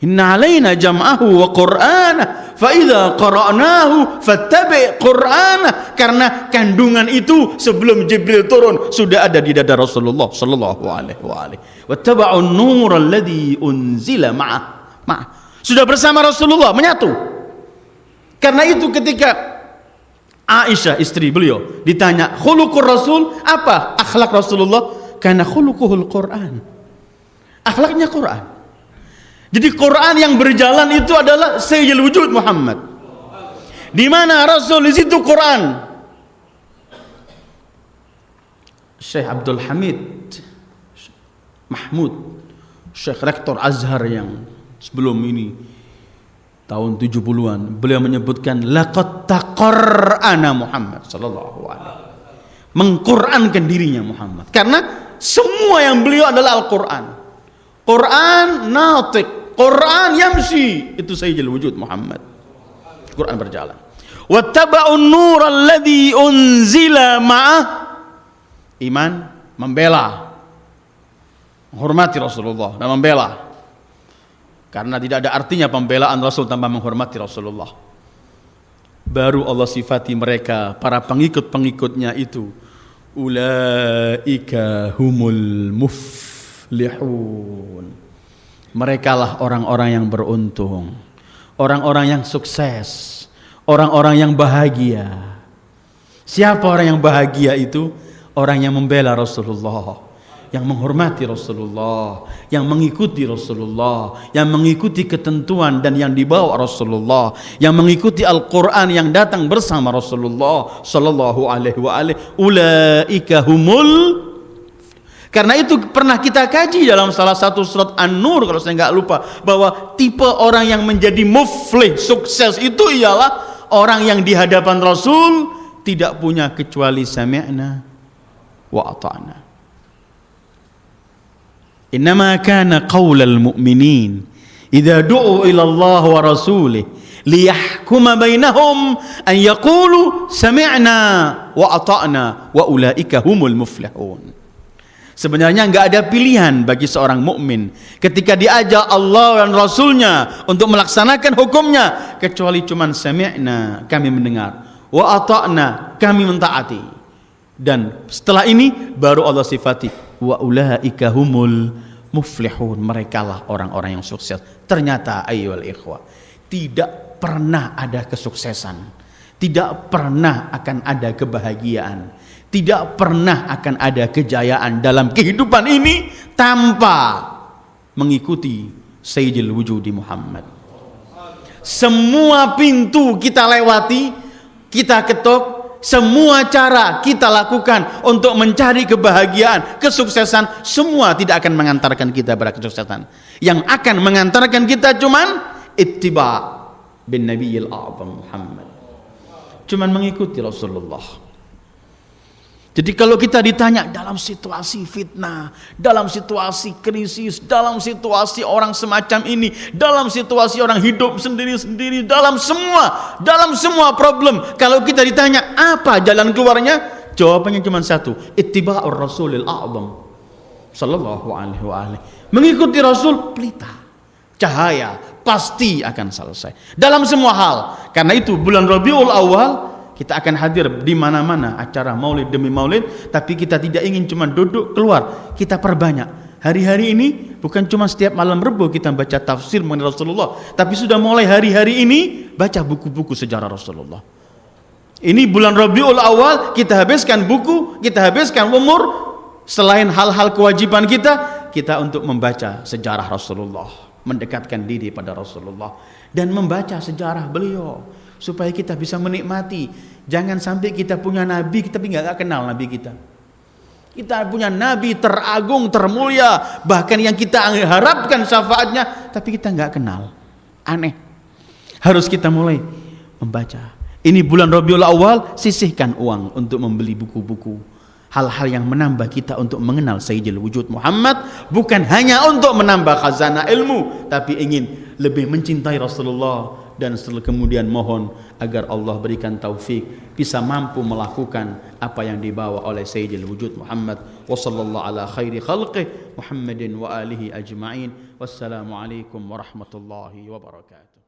Inna alaina jam'ahu wa qur'ana fa idza qara'nahu fattabi' qur'ana. Karena kandungan itu sebelum Jibril turun sudah ada di dada Rasulullah sallallahu alaihi wa alihi. Wattaba'un nur alladhi unzila ma'ah. Sudah bersama Rasulullah, menyatu. Karena itu ketika Aisyah istri beliau ditanya khuluqur Rasul, apa akhlak Rasulullah? Karena khuluquhul Quran. Akhlaknya Quran. Jadi Quran yang berjalan itu adalah Sayyidul Wujud Muhammad. Di mana Rasul, di situ Quran. Syekh Abdul Hamid Mahmud, Syekh Rektor Azhar yang sebelum ini tahun 70-an, beliau menyebutkan laqad taqarrana Muhammad sallallahu alaihi. Mengqurankan dirinya Muhammad. Karena semua yang beliau adalah Al-Quran. Quran natiq, Quran yamshi, itu Sayyidul Wujud Muhammad. Quran berjalan. Wattaba'un nur alladhi unzila ma'ah. Iman, membela, menghormati Rasulullah dan membela. Karena tidak ada artinya pembelaan Rasul tanpa menghormati Rasulullah. Baru Allah sifati mereka, para pengikut-pengikutnya itu, ulaika humul muflihun. Merekalah orang-orang yang beruntung, orang-orang yang sukses, orang-orang yang bahagia. Siapa orang yang bahagia itu? Orang yang membela Rasulullah, yang menghormati Rasulullah, yang mengikuti Rasulullah, yang mengikuti ketentuan dan yang dibawa Rasulullah, yang mengikuti Al-Quran yang datang bersama Rasulullah sallallahu alaihi wa alihi. Ulaika humul. Karena itu pernah kita kaji dalam salah satu surat An-Nur kalau saya nggak lupa, bahwa tipe orang yang menjadi muflih, sukses itu ialah orang yang di hadapan Rasul tidak punya kecuali sami'na wa ata'na. Innama kana qaulal mu'minin idza du'u ila Allah wa rasulih liyahkuma bainahum an yaqulu sami'na wa ata'na wa ulaika humul muflihun. Sebenarnya enggak ada pilihan bagi seorang mukmin ketika diajak Allah dan Rasulnya untuk melaksanakan hukumnya kecuali cuman sami'na, kami mendengar, wa ata'na, kami mentaati. Dan setelah ini baru Allah sifati wa ulaika humul muflihun, merekalah orang-orang yang sukses. Ternyata ayyuhal ikhwah, tidak pernah ada kesuksesan, tidak pernah akan ada kebahagiaan, tidak pernah akan ada kejayaan dalam kehidupan ini tanpa mengikuti Sayyidil Wujudi Muhammad. Semua pintu kita lewati, kita ketuk, semua cara kita lakukan untuk mencari kebahagiaan, kesuksesan, semua tidak akan mengantarkan kita pada kesuksesan. Yang akan mengantarkan kita cuman ittiba bin Nabiyil A'zam Muhammad, cuman mengikuti Rasulullah. Jadi kalau kita ditanya dalam situasi fitnah, dalam situasi krisis, dalam situasi orang semacam ini, dalam situasi orang hidup sendiri-sendiri, dalam semua problem, kalau kita ditanya apa jalan keluarnya, jawabannya cuma satu, ittiba'ur Rasulil A'zam sallallahu alaihi wa alihi. Mengikuti Rasul, pelita, cahaya, pasti akan selesai dalam semua hal. Karena itu bulan Rabiul Awal kita akan hadir di mana-mana acara maulid demi maulid, tapi kita tidak ingin cuma duduk keluar, kita perbanyak. Hari-hari ini bukan cuma setiap malam Rebo kita baca tafsir mengenai Rasulullah, tapi sudah mulai hari-hari ini baca buku-buku sejarah Rasulullah. Ini bulan Rabiul Awal kita habiskan buku, kita habiskan umur, selain hal-hal kewajiban kita untuk membaca sejarah Rasulullah, mendekatkan diri pada Rasulullah dan membaca sejarah beliau, supaya kita bisa menikmati. Jangan sampai kita punya nabi tapi nggak kenal nabi kita. Kita punya nabi teragung, termulia, bahkan yang kita harapkan syafaatnya, tapi kita nggak kenal. Aneh. Harus kita mulai membaca. Ini bulan Rabiul Awal, sisihkan uang untuk membeli buku-buku, hal-hal yang menambah kita untuk mengenal Sayyidil Wujud Muhammad, bukan hanya untuk menambah khazanah ilmu, tapi ingin lebih mencintai Rasulullah. Dan setelah kemudian mohon agar Allah berikan taufik bisa mampu melakukan apa yang dibawa oleh Sayyidil Wujud Muhammad wa sallallahu ala khairi khalqih Muhammadin wa alihi ajma'in. Wassalamualaikum warahmatullahi wabarakatuh.